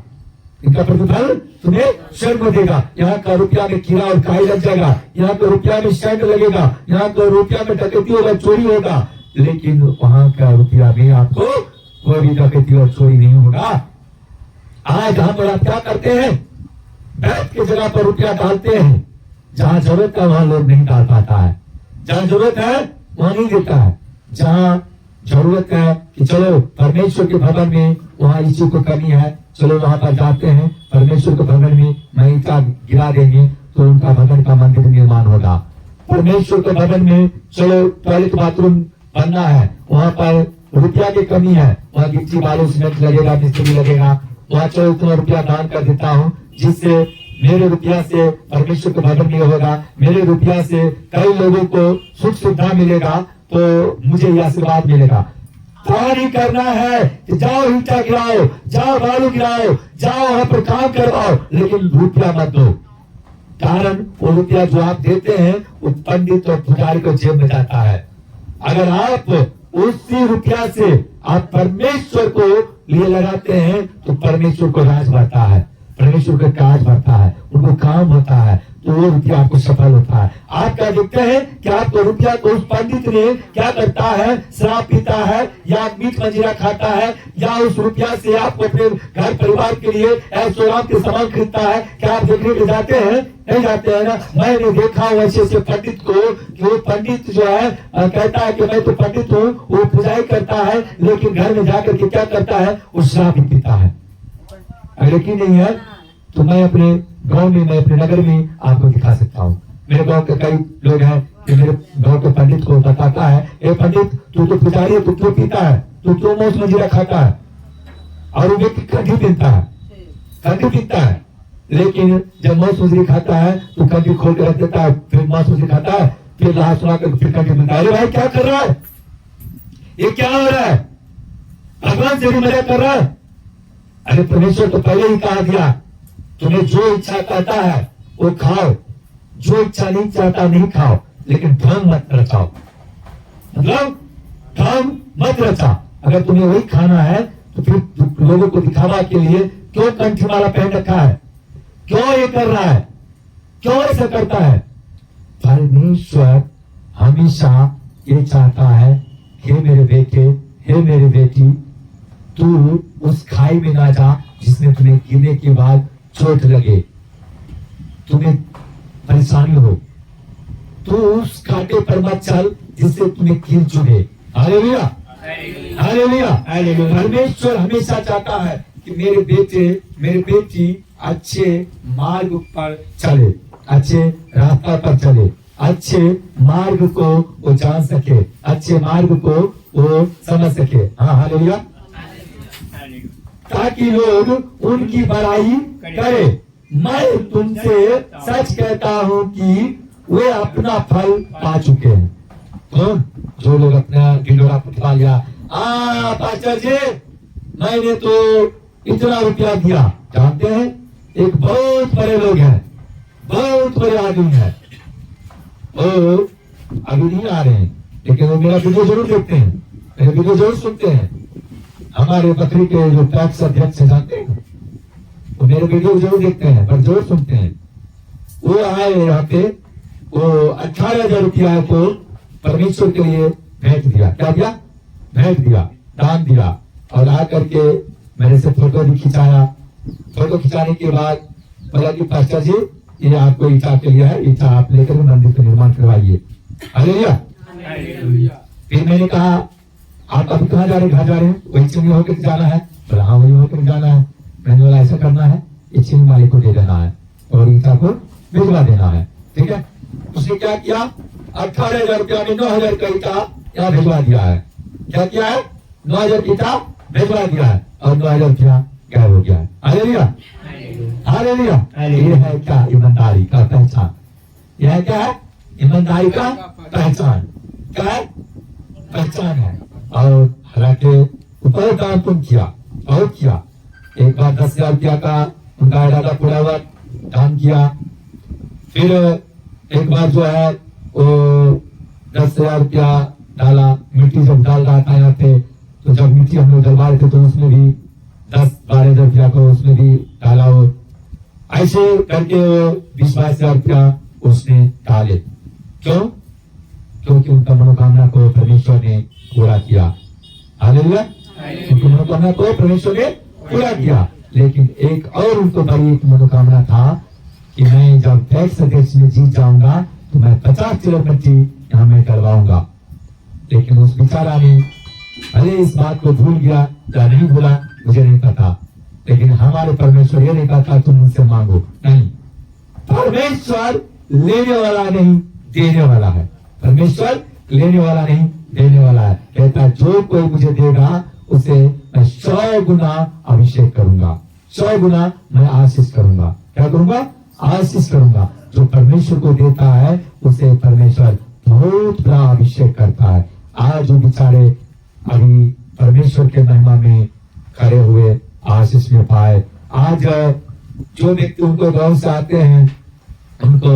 इनका प्रतिफल तुम्हें स्वर्ग में देगा। यहाँ का रुपया में कीड़ा और काई लग जाएगा, यहाँ का रुपया में स्टैंड लगेगा, यहाँ का रुपया में डकैती होगा, चोरी होगा, लेकिन वहाँ का रुपया में आपको कोई भी डकैती और चोरी नहीं होगा। आज हम और आप क्या करते हैं, बैठ के जगह पर रुपया डालते हैं, जहां जरूरत है वहां लोग नहीं डाल पाता है, जहां जरूरत है वहां नहीं देता है। जहां जरूरत है कि चलो परमेश्वर के भवन में, वहां इसी को कमी है, चलो वहां पर जाते हैं, परमेश्वर के भवन में मैं ईंटा गिरा देंगे तो उनका भवन का मंदिर निर्माण होगा। परमेश्वर के भवन में चलो टॉयलेट बाथरूम बनना है, वहां पर रुपया की कमी है, वहां गिट्टी बालू सीमेंट लगेगा, मिस्त्री लगेगा, वहां चलो इतना रुपया दान कर देता हूँ, जिससे मेरे रुपया से परमेश्वर का भवन नहीं होगा, मेरे रुपया से कई लोगों को सुख सुविधा मिलेगा, तो मुझे यह आशीर्वाद मिलेगा। क्या नहीं करना है कि जाओ ईंटा गिराओ, जाओ बालू गिराओ, जाओ वहां पर काम करवाओ, लेकिन रुपया मत दो। कारण वो रुपया जो आप देते हैं वो पंडित और पुजारी को जेब में जाता है। अगर आप उसी रुपया से आप परमेश्वर को लिए लगाते हैं तो परमेश्वर को राज बढ़ता है, परमेश्वर का काज बढ़ता है, उनको काम होता है, तो वो रुपया आपको सफल होता है। आप क्या देखते हैं कि आपको रुपया को उस पंडित ने क्या करता है, शराब पीता है या मीट मजीरा खाता है, या उस रुपया से आपको अपने घर परिवार के लिए ऐश्वर्य के सामान खरीदता है। क्या आप देखने के जाते हैं? नहीं जाते हैं ना। मैंने देखा वैसे से पंडित को कि वो पंडित जो है कहता है कि मैं तो पंडित हूँ, वो पूजाई करता है, लेकिन घर में जाकर के क्या करता है, वो शराब भी पीता है। अगर यकीन नहीं है तो मैं अपने गांव में, मैं अपने नगर में आपको दिखा सकता हूँ। मेरे गांव के कई लोग हैं कि मेरे गांव के पंडित को बताता है, ए पंडित तू तो पुजारी है, तू क्यों पीता है, तू क्यों मौज मजीरा खाता है? और वो व्यक्ति कंठी पीता है, कंठी पीता है, लेकिन जब मौज मजीरी खाता है तो कंठी खोल कर रख देता है, फिर मौज मजीरी खाता है, फिर रहा सुना कर फिर कंठी पीता है। अरे भाई क्या कर रहा है, ये क्या हो रहा है? भगवान से भी मजा कर रहा है? अरे परमेश्वर तो पहले ही कहा दिया, तुम्हें जो इच्छा करता है वो खाओ, जो इच्छा नहीं चाहता नहीं खाओ, लेकिन ढंग मत रचाओ, मतलब ढंग मत रचा। अगर तुम्हें वही खाना है तो फिर लोगों को दिखावा के लिए क्यों कंठी माला पहन रखा है, क्यों ये कर रहा है, क्यों ऐसा करता है? परमेश्वर हमेशा ये चाहता है, हे मेरे बेटे, हे मेरी बेटी, तू उस खाई में ना जा जिसमें तुम्हें गिरने के बाद चोट लगे, तुम्हें परेशानी हो। तू उस कांटे पर मत चल जिससे तुम्हें कील चुभे। Hallelujah, hallelujah, hallelujah. परमेश्वर हमेशा चाहता है कि मेरे बेटे, मेरी बेटी अच्छे मार्ग पर चले, अच्छे रास्ता पर चले, अच्छे मार्ग को वो जान सके, अच्छे मार्ग को वो समझ सके। हाँ हालेलुया। ताकि लोग उनकी बड़ाई करें। मैं तुमसे सच कहता हूँ कि वे अपना फल पा चुके हैं। कौन? जो लोग अपना ढिंडोरा फुटवा लिया, पास्टर जी मैंने तो इतना रुपया दिया। जानते हैं एक बहुत बड़े लोग हैं, बहुत बड़े आदमी हैं, वो अभी नहीं आ रहे हैं, लेकिन वो मेरा वीडियो जरूर देखते हैं, मेरे वीडियो जरूर सुनते हैं। हमारे बकरी के जो टैक्स अध्यक्ष जानते हैं, वो मेरे वीडियो जरूर देखते हैं, पर जरूर सुनते हैं। वो आए यहाँ पे, वो 18,000 रुपया को परमेश्वर के लिए भेंट दिया। क्या दिया? भेंट दिया, दान दिया। और आ करके मेरे से फोटो भी खिंचाया। फोटो खिंचाने के बाद बोला कि पास्टर जी ये आपको ईटा के लिए है, ईटा आप लेकर मंदिर का निर्माण करवाइए। हालेलुया। फिर मैंने कहा आप अभी कहाँ जा रहे हैं? घर जा रहे हैं? वही चिन्ह होकर जाना है? बोला हाँ वही होकर जाना है। मैंने बोला ऐसा करना है, ये चिन्ह मालिक को दे देना है और ईटा को भिजवा देना है। ठीक है। उसने क्या किया? 18,000 रुपया में 9,000 का ईटा यहाँ भिजवा दिया है। क्या किया है? 9,000 ईटा भिजवा दिया है और 9,000 रुपया गायब हो गया है। Hallelujah, hallelujah. ये है क्या? ईमानदारी का पहचान। यह क्या है? ईमानदारी का पहचान। क्या है? पहचान है। और हालांकि ऊपर काम तुम किया, बहुत किया। एक बार 10,000 रुपया का उनका इरादा पूरा हुआ, काम किया। फिर एक बार जो है वो 10,000 रुपया डाला। मिट्टी जब डाल रहा था यहाँ पे, तो जब मिट्टी हम लोग डलवा रहे थे तो उसमें भी 10-12,000 रुपया को उसमें भी डाला। वो ऐसे करके वो 20-22,000 रुपया उसने डाले। क्यों? क्योंकि उनका मनोकामना को परमेश्वर ने पूरा किया। हालेलुया। उनकी मनोकामना को परमेश्वर ने पूरा किया। लेकिन एक और उनको बड़ी एक मनोकामना था कि मैं जब टैक्स अध्यक्ष में जीत जाऊंगा तो मैं 50 किलो मिट्टी यहाँ में करवाऊंगा। लेकिन उस बेचारा ने भले इस बात को भूल गया या नहीं भूला मुझे नहीं पता, लेकिन हमारे परमेश्वर ये नहीं कहता तुम मुझसे मांगो। नहीं, परमेश्वर लेने वाला नहीं देने वाला है। परमेश्वर लेने वाला नहीं देने वाला है। कहता जो कोई मुझे देगा उसे मैं 100 गुना अभिषेक करूंगा, 100 गुना मैं आशीष करूंगा। क्या करूंगा? आशीष करूंगा। जो परमेश्वर को देता है उसे परमेश्वर बहुत बड़ा अभिषेक करता है। आज जो बेचारे अभी परमेश्वर के महिमा में खड़े हुए आशीष में पाए, आज जो व्यक्ति उनको गांव से आते हैं उनको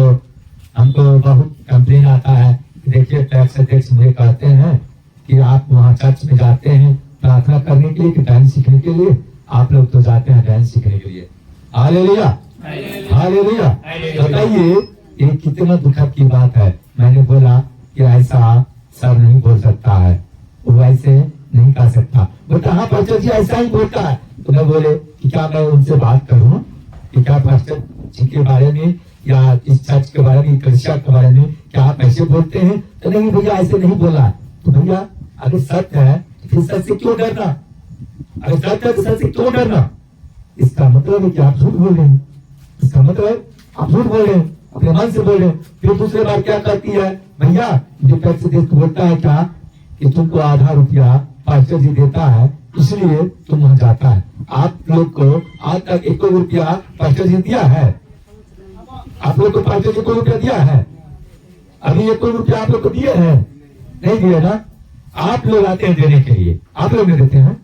हमको बहुत कंप्लेन आता है। देखिए टैक्स अध्यक्ष मुझे कहते हैं कि आप वहाँ चर्च में जाते हैं प्रार्थना करने के लिए कि डांस सीखने के लिए, आप लोग तो जाते हैं डांस सीखने के लिए। Hallelujah, hallelujah. बताइए ये कितना दुखद की बात है। मैंने बोला कि ऐसा सर नहीं बोल सकता है, वो ऐसे नहीं कर सकता। बोलता हाँ पास्टर जी ऐसा ही बोलता है। तो मैं बोले कि क्या मैं उनसे बात करूं कि क्या पास्टर जी के बारे में या इस चर्च के बारे में, कलीसिया के बारे में क्या आप ऐसे बोलते हैं? तो नहीं भैया ऐसे नहीं बोला। तो भैया अगर सत्य है तो फिर सच से क्यों डरना? अगर सत्य है तो सच से क्यों डरना? इसका मतलब है कि आप झूठ बोल रहे हैं। इसका मतलब आप झूठ बोल रहे हैं, अपने मन से बोल रहे हैं। फिर दूसरे बार क्या करती है भैया, जो टैक्स देश को बोलता है क्या कि तुमको आधा रुपया पास्टर जी देता है इसलिए तुम वहां जाता है। आप लोग को आज तक 1 रुपया पास्टर जी दिया है? आप लोग को पास्टर जी 1 रुपया दिया है? अभी 1 रुपया आप लोग को दिए हैं? नहीं दिए ना। आप लोग आते हैं देने के लिए, आप लोग नहीं देते हैं।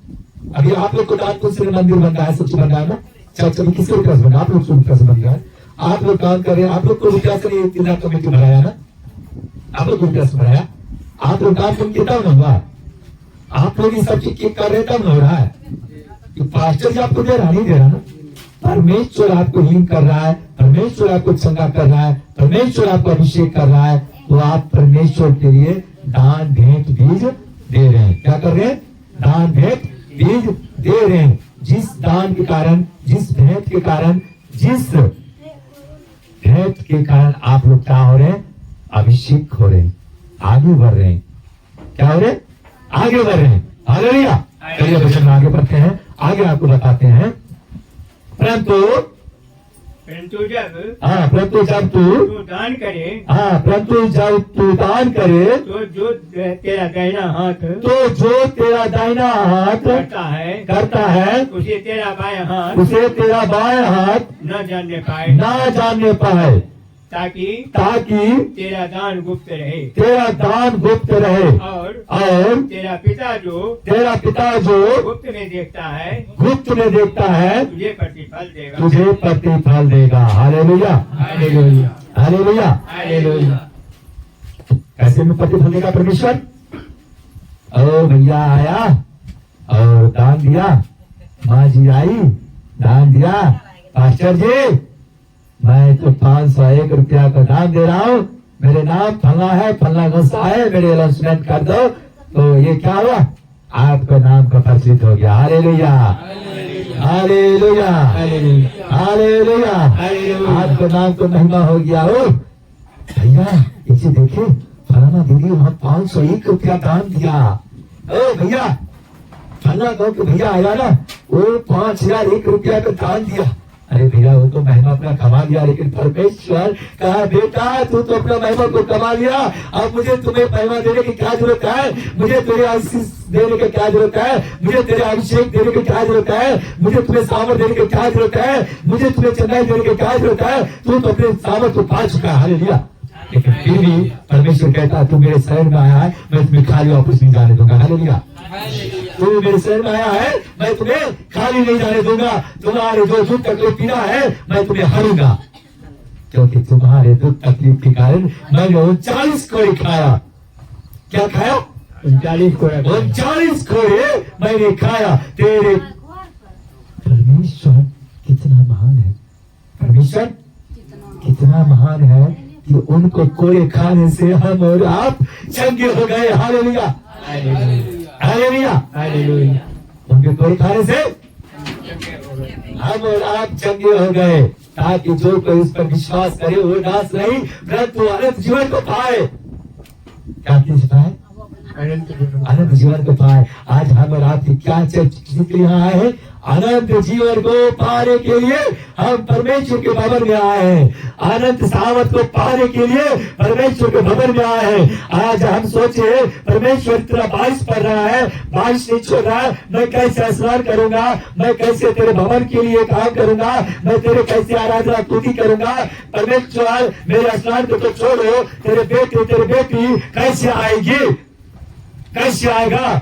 अभी आप लोग को दानपुर से मंदिर बन रहा है, सब बन रहा है ना। चर्च अभी किसके रुपया से बन रहा है? आप लोग 100 रुपया से बन रहा है। आप लोग काम कर रहे हैं, आप लोग को रुपया से नहीं जिला कमेटी बनाया ना, आप लोग रुपया से बनाया। आप लोग काम करके तब ना हुआ, आप लोग ये सब चीज कर रहे तब न हो रहा है। तो पास्टर जी आपको दे रहा नहीं दे रहा ना, परमेश्वर आपको हीन कर रहा है, परमेश्वर आपको चंगा कर रहा है, परमेश्वर आपको अभिषेक कर रहा है। तो आप परमेश्वर के लिए दान भेंट बीज दे रहे हैं। क्या कर रहे हैं? दान भेंट बीज दे रहे हैं। जिस दान के कारण, जिस भेंट के कारण, जिस भेंट के कारण आप लोग क्या हो रहे हैं? अभिषेक हो रहे हैं, आगे बढ़ रहे हैं। क्या हो रहे हैं? आगे बढ़ रहे हैं। हालेलुया। चलिए वचन में आगे बढ़ते हैं, आगे आपको बताते हैं। परंतु जब तू दान करे, परंतु जब तू दान करे तो जो तेरा दाहिना हाथ दाहिना हाथ करता है उसे तेरा बायां हाथ उसे तेरा बाएं हाथ न जाने पाए, ताकि तेरा दान गुप्त रहे। और तेरा पिता जो गुप्त में देखता है तुझे प्रतिफल देगा। Hallelujah, hallelujah, hallelujah. हालेलुया। कैसे में प्रतिफल देगा परमेश्वर? ओ भैया आया और दान दिया, माँ जी आई दान दिया, पास्टर जी मैं तो 501 रुपया का दान दे रहा हूँ, मेरे नाम फला है, फला गुस्सा है, मेरे अनाउंसमेंट कर दो। तो ये क्या हुआ? आपका नाम का प्रसिद्ध हो गया। Hallelujah, hallelujah, hallelujah. आपका नाम को महिमा हो गया। ओ भैया इसे देखे फलाना दीदी वहाँ 501 रुपया दान दिया। ओ भैया फला गाँव के भैया आया ना, वो 5001 रुपया का दान दिया। अरे भैया वो तो महिमा अपना कमा लिया, लेकिन परमेश्वर कहा बेटा तू तो अपना महिमा को कमा लिया, अब मुझे तुम्हें महिमा देने की क्या जरूरत है? मुझे तेरे आशीष देने की क्या जरूरत है? मुझे तेरे अभिषेक देने की क्या जरूरत है? मुझे तुम्हें सामर्थ देने की क्या जरूरत है? मुझे तुम्हें चंगाई देने की क्या जरूरत है? तू तो अपने सामर्थ को पा चुका है। हालेलुया। लेकिन फिर भी परमेश्वर कहता तू मेरे शरण में आया है, मैं तुम्हें खाली वापस नहीं जाने दूंगा। हालेलुया। तू मेरे शरण में आया है, मैं तुम्हें खाली नहीं जाने दूंगा। तुम्हारे जो दुख तकलीफ पीना है मैं तुम्हें हरूंगा, क्योंकि तुम्हारे दुख तकलीफ के कारण मैंने 39 कोड़े खाया। क्या खाया? 39 कोड़े मैंने खाया। तेरे परमेश्वर कितना महान है, परमेश्वर कितना महान है कि उनको कोड़े खाने से हम और आप चंगे हो गए। Hallelujah, hallelujah, hallelujah. उनके कोड़े खाने से हम और आप चंगे हो गए, ताकि जो कोई उस पर विश्वास करे वो नाश नहीं परंतु अनंत जीवन को पाए। क्या चीज पाए? अनंत जीवन को पाए। आज हम और आप क्या चीज यहाँ आए हैं? अनंत जीवन को पाने के लिए हम परमेश्वर के भवन में आए हैं। अनंत सामर्थ को पाने के लिए परमेश्वर के भवन में आए हैं। आज हम सोचे परमेश्वर इतना बारिश पड़ रहा है, बारिश नहीं छोड़ रहा है, मैं कैसे स्नान करूंगा, मैं कैसे तेरे भवन के लिए काम करूंगा, मैं तेरे कैसे आराधना स्तुति करूंगा। परमेश्वर मेरे स्नान को तो छोड़ो, तेरे बेटे तेरे बेटी कैसे आएगी, कैसे आएगा?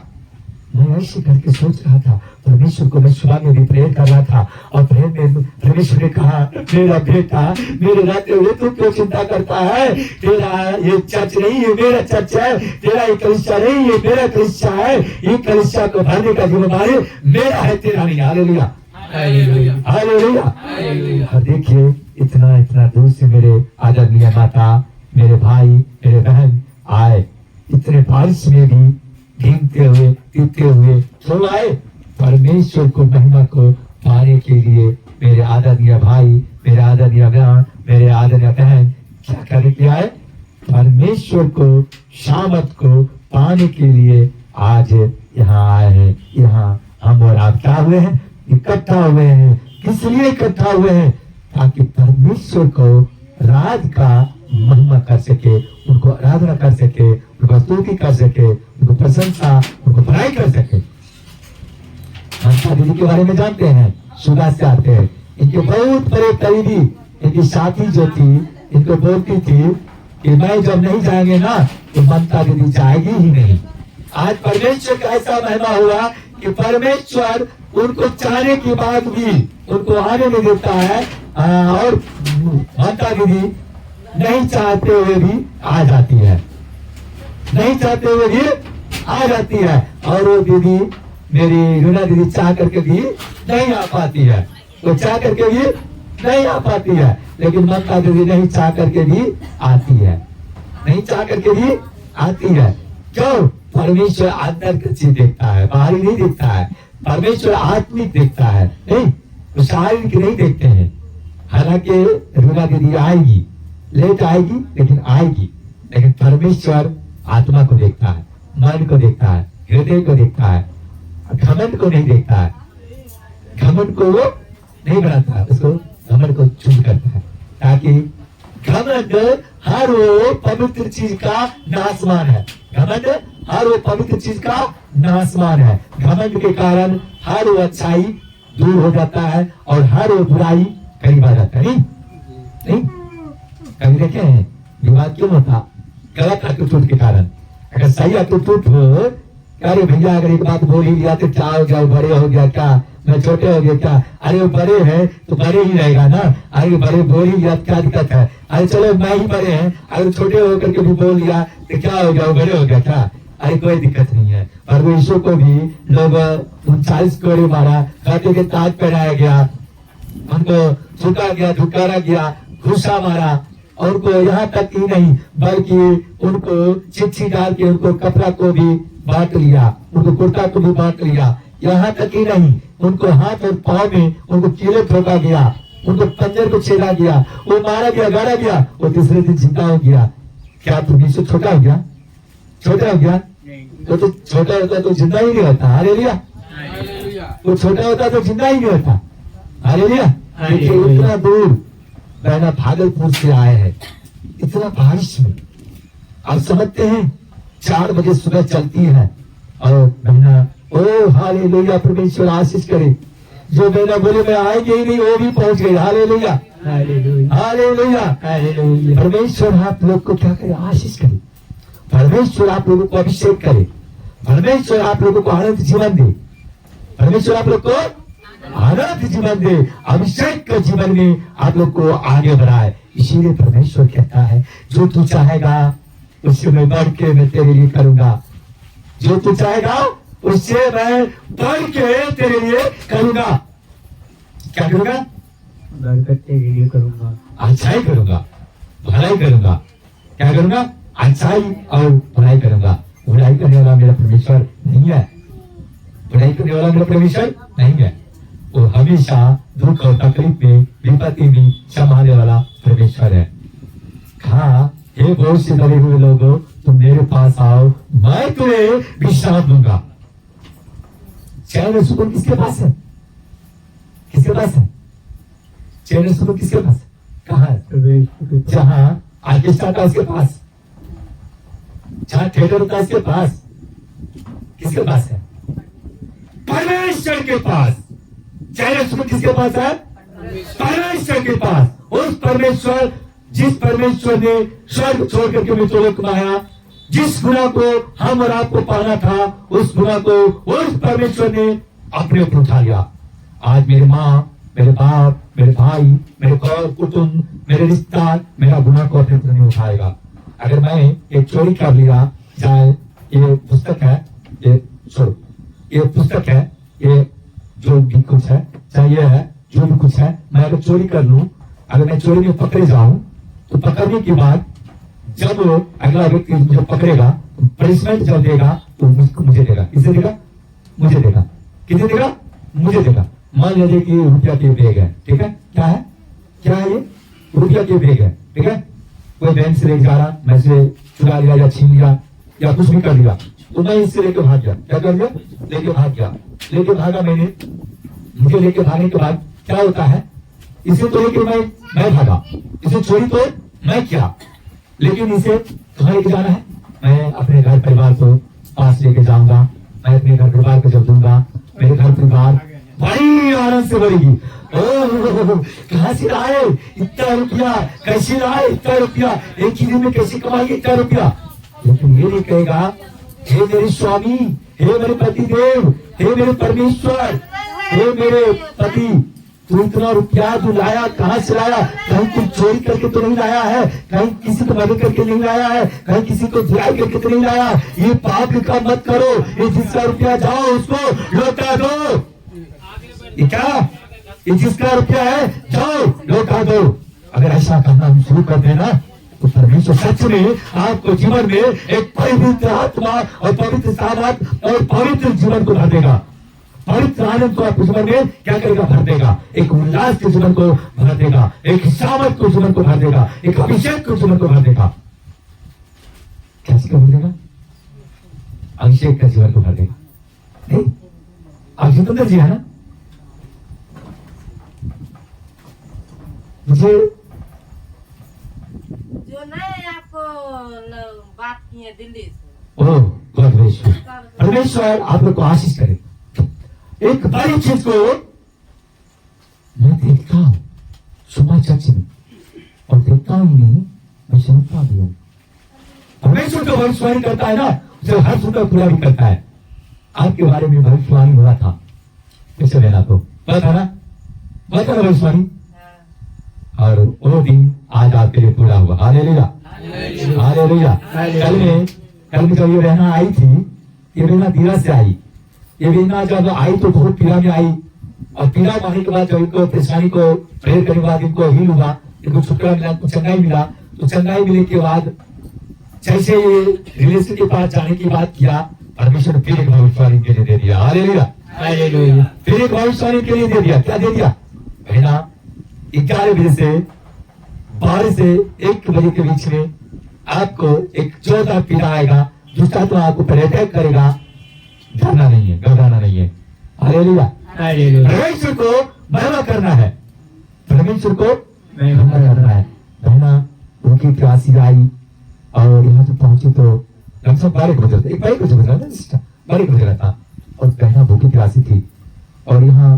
मैं ऐसे करके सोच रहा था, परमेश्वर को मैं सुबह में भी प्रेयर कर रहा था और प्रेयर में परमेश्वर ने कहा, मेरा बेटा मेरे रहते हुए तू क्यों चिंता करता है? तेरा ये चर्च नहीं, ये मेरा चर्च है। तेरा ये कलीसिया नहीं, ये मेरा कलीसिया है। ये कलीसिया को भरने का जिम्मेदारी मेरा है, तेरा नहीं। Hallelujah, hallelujah. और देखिए इतना इतना दूर से मेरे आदरणीय माता, मेरे भाई, मेरे बहन आए, इतने बारिश में भी भीगते हुए पीते हुए क्यों आए? परमेश्वर को महिमा को पाने के लिए। मेरे आदरणीय भाई, मेरे आदरणीय बहन, मेरे आदरणीय बहन क्या करने के आए? परमेश्वर को शामत को पाने के लिए आज यहाँ आए हैं। यहाँ हम और आप क्या हुए हैं? इकट्ठा हुए हैं। किस लिए इकट्ठा हुए हैं? ताकि परमेश्वर को राज का महिमा कर सके, उनको आराधना कर सके, उनको स्तुति कर सके, उनको प्रशंसा, उनको बड़ाई कर सके। माता दीदी के बारे में जानते हैं, सुबह से आते हैं। इनके बहुत बड़े करीबी, इनकी साथी जो थी, इनको बोलती थी कि मैं जब नहीं जाएंगे ना तो ममता दीदी जाएगी ही नहीं। आज परमेश्वर का ऐसा महिमा हुआ कि परमेश्वर उनको चाहने के बाद भी उनको आने नहीं देता है, और ममता दीदी नहीं चाहते हुए भी आ जाती है, नहीं चाहते हुए भी आ जाती है। और वो दीदी, मेरी रूना दीदी चाह करके भी नहीं आ पाती है, वो चाह करके भी नहीं आ पाती है। लेकिन ममता दीदी नहीं चाह करके भी आती है, नहीं चाह करके भी आती है। क्यों? परमेश्वर अंदर की चीज देखता है, बाहरी नहीं देखता है। परमेश्वर आत्मिक देखता है, नहीं, वो शारीरिक नहीं देखते हैं। हालांकि रूना दीदी आएगी, लेट आएगी लेकिन आएगी। लेकिन परमेश्वर आत्मा को देखता है, मन को देखता है, हृदय को देखता है, घमंड को नहीं देखता है। घमंड को वो नहीं बनाता, उसको घमंड को चूज करता है, ताकि घमंड हर वो पवित्र चीज का नाशमान है। घमंड हर वो पवित्र चीज का नाशमान है। घमंड के कारण हर वो अच्छाई दूर हो जाता है और हर वो बुराई करीब आ जाता है। नहीं, कभी देखे हैं विवाद क्यों होता? गलत एटीट्यूड के कारण। अगर सही एटीट्यूड हो, अरे भैया अगर एक बात बोल ही लिया तो क्या हो गया, बड़े हो गया क्या, मैं छोटे हो गया क्या? अरे वो बड़े हैं तो बड़े ही रहेगा ना। अरे बड़े बोल ही लिया क्या दिक्कत है? अरे चलो मैं ही बड़े हैं, अगर छोटे होकर के भी बोल लिया तो क्या हो गया, वो बड़े हो गया क्या? अरे कोई दिक्कत नहीं है। और वो यीशु को भी लोग 39 कोड़े मारा, कांटे के ताज पहनाया गया, उनको झुका गया, धुकारा गया, घुसा मारा। और उनको यहाँ तक ही नहीं बल्कि उनको चिट्ठी डाल के उनको कपड़ा को भी बांट लिया, उनको कुर्ता को भी बांट लिया। यहाँ तक ही नहीं, उनको हाथ और पाँव में उनको कीले ठोका गया, उनको पंजर को छेड़ा गया, वो मारा गया, गाड़ा गया, वो तीसरे दिन जिंदा हो गया। क्या तुम यीशु छोटा हो गया? छोटा हो गया? वो तो छोटा होता तो जिंदा ही नहीं होता। हालेलुया। वो छोटा होता तो जिंदा ही नहीं होता। हालेलुया। देखिए इतना दूर बहना भागलपुर से आए हैं, इतना बारिश में। आप समझते हैं 4 बजे सुबह चलती है और बहना, ओ हालेलुया, परमेश्वर आशीष करे। जो बहना बोले मैं आएंगे ही नहीं, वो भी पहुंच गई। Hallelujah, hallelujah, hallelujah. परमेश्वर आप लोग को क्या करे? आशीष करे। परमेश्वर आप लोगों को अभिषेक करे। परमेश्वर आप लोगों को आनंद जीवन दे। परमेश्वर आप लोग को आनंद जीवन दे, अभिषेक के जीवन में आप लोग को आगे बढ़ाए। इसीलिए परमेश्वर कहता है, जो तू चाहेगा उससे मैं बढ़ के मैं तेरे लिए करूंगा। जो तू चाहेगा उससे मैं बढ़ के तेरे लिए करूंगा। क्या करूंगा? बढ़कर तेरे लिए करूंगा, अच्छाई करूंगा, भलाई करूंगा। क्या करूंगा? अच्छाई और भलाई करूंगा। बुराई करने वाला मेरा परमेश्वर नहीं है। बुराई करने वाला मेरा परमेश्वर नहीं है। वो हमेशा दुख और तकलीफ में, विपत्ति में संभालने वाला परमेश्वर है। कहा, हे बहुत से डरे हुए लोगों, तुम मेरे पास आओ, मैं तुम्हें विश्राम दूंगा। चैन और सुकून किसके पास है? किसके पास है? चैन और सुकून किसके पास है? कहाँ है? जहाँ आर्केस्ट्रा होता है उसके पास, जहाँ थिएटर होता है उसके पास। किसके पास है? परमेश्वर के पास। चैन और सुकून किसके पास है? परमेश्वर के पास। उस परमेश्वर, जिस परमेश्वर ने स्वर्ग छोड़ करके मृत्युलोक में आया, जिस गुनाह को हम और आपको पाना था, उस गुनाह को उस परमेश्वर ने अपने ऊपर उठा लिया। आज मेरे माँ, मेरे बाप, मेरे भाई, मेरे घर कुटुंब, मेरे रिश्तेदार मेरा गुनाह को अपने ऊपर नहीं उठाएगा। अगर मैं एक चोरी कर लिया, चाहे ये पुस्तक है, ये छोड़ो, ये पुस्तक है, ये जो भी कुछ है, चाहे ये है, जो भी कुछ है, मैं अगर चोरी कर लूं, अगर मैं चोरी में पकड़े जाऊं, तो पकड़ने के बाद जब अगला व्यक्ति मुझे पकड़ेगा, पनिशमेंट जब देगा तो मुझे देगा। किसे देगा? मुझे देगा। किसे देगा? मुझे देगा। मान लीजिए कि रुपया के बैग है, ठीक है? क्या है? क्या है ये? रुपया के बैग है, ठीक है? कोई बैंक से लेके जा रहा, मैं से चुरा लिया या छीन लिया या कुछ भी कर लिया, तो मैं इससे लेके भाग गया। क्या कर लिया? लेके भाग गया। लेके भागा मैंने। मुझे लेके भागने के बाद क्या होता है? इसे तो लेके मैं भागा, इसे चोरी तो मैं किया, लेकिन इसे कहाँ लेके जाना है? मैं अपने घर परिवार को पास लेके जाऊंगा। मैं अपने घर परिवार को जब दूंगा, मेरे घर परिवार बड़ी आनंद से बढ़ेगी। कहाँ से लाए इतना रुपया? कैसे लाए इतना रुपया? एक ही दिन में कैसे कमाएंगे इतना रुपया? लेकिन ये नहीं कहेगा, हे मेरे स्वामी, हे मेरे पति देव, हे मेरे परमेश्वर, हे मेरे पति, तू इतना रुपया जो लाया कहाँ से लाया? कहीं तू चोरी करके तो नहीं लाया है, कहीं किसी को मदद करके नहीं लाया है, कहीं किसी को धुलाई करके तो नहीं लाया। ये पाप का मत करो। ये जिसका रुपया जाओ उसको लौटा दो। ये क्या? ये जिसका रुपया है जाओ लौटा दो। अगर ऐसा करना हम शुरू कर देना तो परमेश्वर सच में आपको जीवन में एक पवित्र आत्मा और पवित्र सामर्थ और पवित्र जीवन को भर देगा। पवित्र आनंद को आपके जीवन में क्या करेगा? भर देगा। एक उल्लास के जीवन को भर देगा, एक सामर्थ को जीवन को भर देगा, एक अभिषेक को जीवन को भर देगा। कैसे भर देगा? अभिषेक का जीवन को भर देगा। नहीं, आप जितेंद्र जी है ना? मुझे जो नहीं आपको बात किए दिल्ली से। ओह गॉड ब्लेस यू। परमेश्वर आप लोग को आशीष करे। एक बड़ी चीज को मैं देखता हूं सुबह चर्च में, और देखता ही नहीं, मैं सुनता भी हूं। परमेश्वर जो भविष्यवाणी करता है ना, उसे हर सुनकर पूरा भी करता है। आपके बारे में भविष्यवाणी हुआ था, कैसे लेना तो पता था ना, पता था भविष्यवाणी, और वो दिन आज आपके लिए पूरा हुआ। Hallelujah, hallelujah. कल में जब ये रहना आई थी, ये रहना धीरा से आई। ये रहना जब आई तो बहुत पीड़ा में आई, और पीड़ा आने के बाद जब इनको परेशानी को प्रेयर करने के बाद इनको हील हुआ, इनको छुटकारा मिला, इनको चंगाई मिला। तो चंगाई मिलने के बाद जैसे ये रिलेशन के पास जाने की बात किया, परमेश्वर ने फिर एक भविष्यवाणी के लिए दे दिया। Hallelujah, hallelujah. फिर एक भविष्यवाणी के लिए दे दिया। क्या दे दिया? रहना 11 बजे से 12 से 1 बजे के बीच में आपको एक जोरदार पीड़ा आएगा, दूसरा तो आपको अटैक करेगा। डरना नहीं है, घबराना नहीं है। Hallelujah, hallelujah. परमेश्वर को महिमा करना है, परमेश्वर को महिमा करना है। बहना उनकी प्यासी आई और यहाँ से पहुंची तो लगभग 12 बजे था, 1 बजे बज रहा था, 12 बज रहा था, और बहना भूखी प्यासी थी। और यहाँ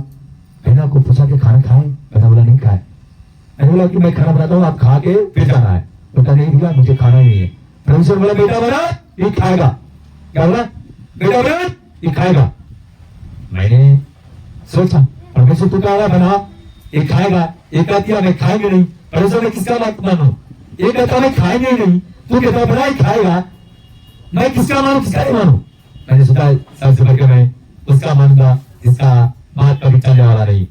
बहना को पूछा कि खाना खाए? बहना बोला नहीं खाए। मैंने बोला कि मैं खाना बनाता हूँ, आप खा के फिर जाना है। बेटा नहीं दिया, मुझे खाना नहीं है। परमेश्वर बोला बेटा बना ये खाएगा। क्या बोला? बेटा बना ये खाएगा। मैंने सोचा परमेश्वर तू क्या बना ये खाएगा, ये क्या किया मैं खाएंगे नहीं। परमेश्वर मैं किसका बात मानू? ये कहता मैं खाएंगे ही नहीं, तू कहता बना ही खाएगा, मैं किसका मानू किसका नहीं मानू? मैंने सोचा सबसे बढ़कर मैं उसका मानूंगा जिसका बात कभी चलने वाला नहीं।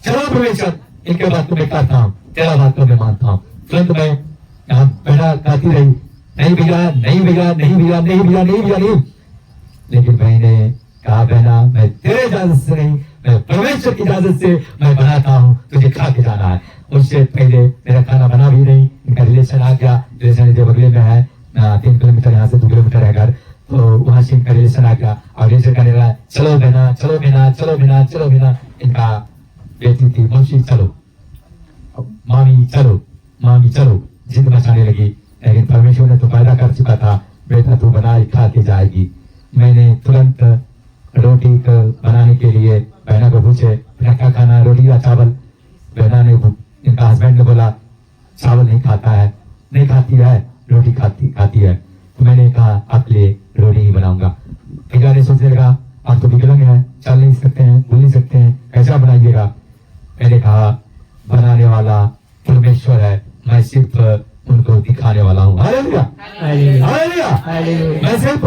चलो परमेश्वर इनके बात को मैं करता हूँ, तेरा बात को मैं मानता हूँ। तुरंत मैं यहाँ बहना कहती रही, नहीं भैया नहीं भैया नहीं भैया नहीं भैया नहीं भैया नहीं। लेकिन मैंने कहा बहना मैं तेरे इजाजत से नहीं, मैं परमेश्वर की इजाजत से मैं बनाता हूँ, तुझे खा के जाना है। उससे पहले मेरा खाना बना भी नहीं, इनका रिलेशन आ गया। रिलेशन जो बगले में है 3 किलोमीटर, यहाँ से 2 किलोमीटर है घर, तो वहां से इनका रिलेशन आ गया। और रिलेशन करने लगा, चलो बहना चलो बहना चलो बहना चलो बहना। इनका बेटी थी मौसी, चलो मामी चलो मामी चलो, जिद मचाने लगी। लेकिन परमेश्वर ने तो पैदा कर चुका था, बेटा तू बना खा के जाएगी। मैंने तुरंत रोटी को बनाने के लिए बहना को पूछे बेटा क्या खाना है, रोटी या चावल? बहना ने, इनका हस्बैंड ने बोला चावल नहीं खाता है, नहीं खाती है, रोटी खाती है। तो मैंने कहा आपके लिए रोटी ही बनाऊंगा। पिता ने सोचने लगा आप तो विकलांग हैं, चल नहीं सकते हैं, बोल नहीं सकते हैं, कैसा बनाइएगा। मैंने कहा बनाने वाला परमेश्वर है, मैं सिर्फ उनको दिखाने वाला हूँ। Hallelujah hallelujah hallelujah. मैं सिर्फ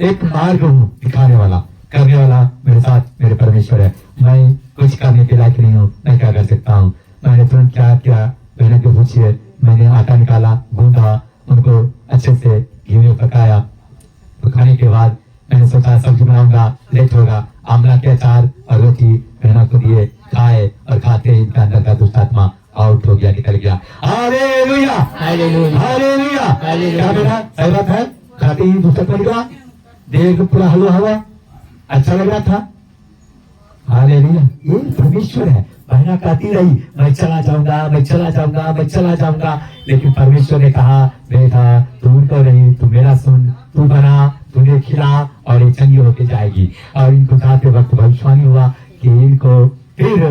एक मार्ग हूँ दिखाने वाला, करने वाला मेरे साथ मेरे परमेश्वर है। मैं कुछ करने के लायक नहीं हूँ, मैं क्या कर सकता हूँ। मैंने तुरंत क्या किया, बहनों को पूछिए, मैंने आटा निकाला, गूंथा, उनको अच्छे से घी में पकाया। पकाने के बाद मैंने सोचा सब्जी बनाऊंगा, लेट होगा। आमला के अचार और रोटी बहनों को दिए, खाए और खाते ही इनका अंदर का दुष्ट आत्मा आउट हो गया, निकल गया। Hallelujah hallelujah hallelujah. क्या बेटा सही बात है, खाते ही दुष्ट आत्मा निकला, देह को पूरा हलवा हवा, अच्छा लग रहा था। हालेलुया, ये परमेश्वर है। बहना कहती रही मैं चला जाऊंगा, मैं चला जाऊंगा, मैं चला जाऊंगा, लेकिन परमेश्वर ने कहा बेटा तू उनको नहीं, तू मेरा सुन, तू बना, तूने खिला और ये चंगी होके जाएगी। और इनको जाते वक्त भविष्यवाणी हुआ कि इनको फिर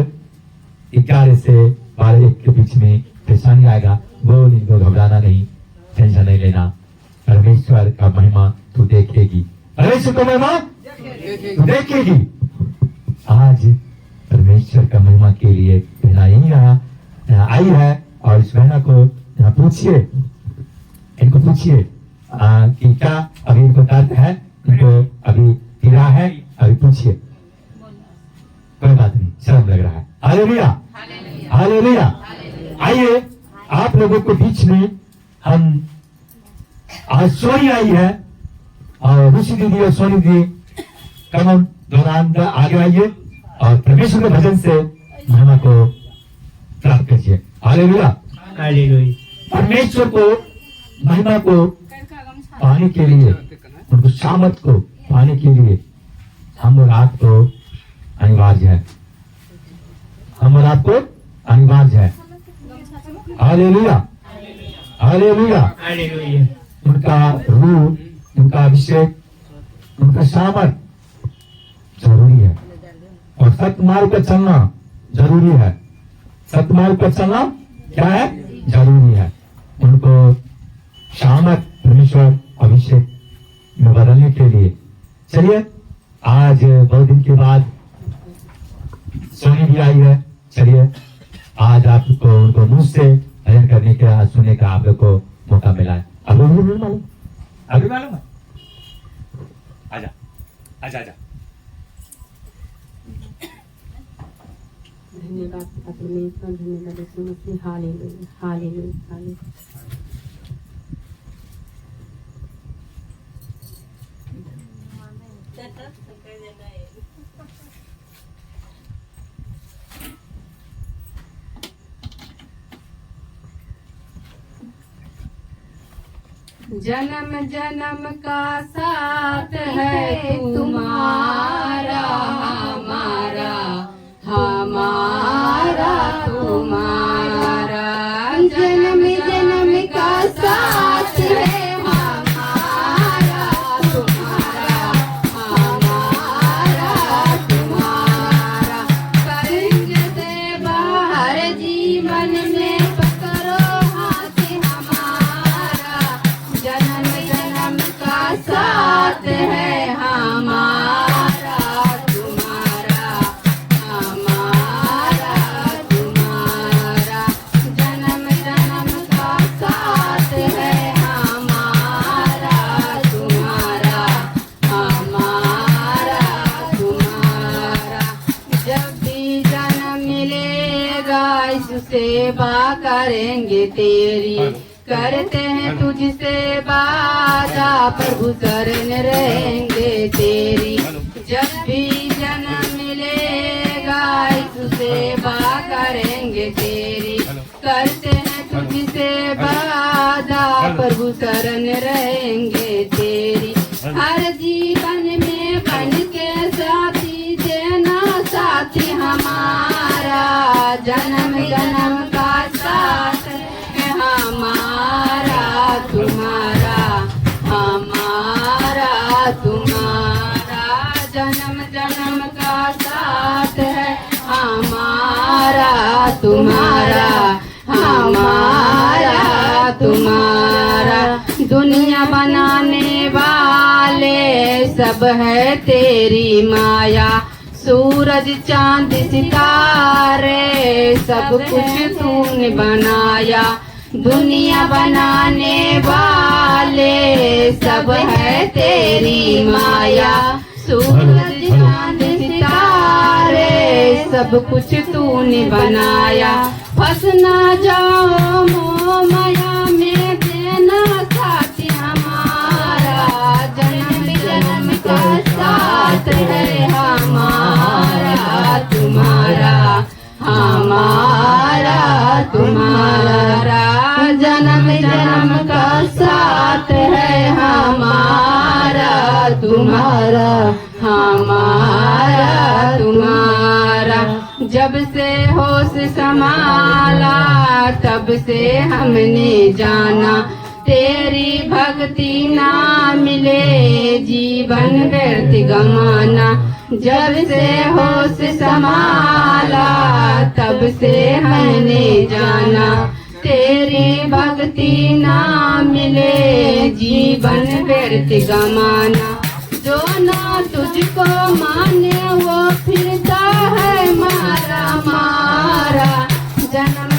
11 से 12 के बीच में परेशानी आएगा। बोल इनको घबराना नहीं, टेंशन नहीं लेना, परमेश्वर का महिमा तू देखेगी, परमेश्वर का महिमा तू देखेगी। आज परमेश्वर का महिमा के लिए बहना यही रहा आई है। और इस बहना को यहाँ पूछिए, इनको पूछिए कि क्या अभी इनको दर्द है, इनको अभी पीड़ा है, अभी पूछिए, कोई बात नहीं, शर्म लग रहा है। Hallelujah hallelujah. आइए आप लोगों के बीच में हम आज सोनी आई है और ऋषि दीदी और सोनी दीदी कमन दौरान आगे आइए और परमेश्वर के भजन से महिमा को प्राप्त कीजिए। Hallelujah hallelujah. परमेश्वर को महिमा को पाने के लिए, उनको सामर्थ को पाने के लिए हम और आपको अनिवार्य है, हम और आपको अनिवार्य है। Hallelujah hallelujah hallelujah. उनका रूप, उनका अभिषेक, उनका सामर्थ जरूरी है। और सत्य मार्ग पर चलना जरूरी है। सत्य मार्ग पर चलना क्या है, जरूरी है। उनको सामर्थ परमेश्वर अभिषेक में बदलने के लिए। चलिए आज बहुत दिन के बाद सोनी भी आई है। चलिए आज आपको उनको मुंह से भजन करने का, सुनने का आप लोग को मौका मिला है। अभी मालूम, अभी मालूम है, आजा आजा आजा। धन्यवाद पिता परमेश्वर, धन्यवाद Yeshu Masih. Hallelujah hallelujah hallelujah. जन्म जन्म का साथ है तुम्हारा, हमारा हमारा तुम्हारा। जन्म जन्म का साथ है हमारा तुम्हारा, हमारा तुम्हारा। करेंगे सेवा हर जीवन में, पकड़ो हाथ हमारा। जन्म जन्म का साथ है हमारा तुम्हारा, हमारा तुम्हारा। जन्म जन्म का साथ है हमारा तुम्हारा, हमारा तुम्हारा। जब भी जन्म मिलेगा यीशु सेवा करेंगे तेरी। करते हैं तुझसे वादा, प्रभु शरण रहेंगे तेरी। जब भी जन्म मिलेगा यीशु सेवा करेंगे तेरी। करते हैं तुझसे वादा, प्रभु शरण रहेंगे तेरी। हर जीवन में बन के साथी देना, साथी हमारा। जन्म जन्म का साथ है हमारा तुम्हारा, हमारा तुम्हारा। जन्म जन्म का साथ है हमारा तुम्हारा, हमारा तुम्हारा। दुनिया बनाने सब है तेरी माया। सूरज चांद सितारे सब कुछ तूने बनाया। दुनिया बनाने वाले सब है तेरी माया। सूरज चांद सितारे सब कुछ तूने बनाया। फंस ना जाओ मोह माया में, देना साथ हमारा। जन्म जन्म का साथ है हमारा तुम्हारा, हमारा तुम्हारा। जन्म जन्म का साथ है हमारा तुम्हारा, हमारा तुम्हारा। जब से होश संभाला तब से हमने जाना, तेरी भक्ति ना मिले जीवन व्यर्थ गमाना। जब से होश संभाला तब से हमने जाना, तेरी भक्ति ना मिले जीवन व्यर्थ गमाना। जो ना तुझको माने वो फिरता है मारा मारा। जन्म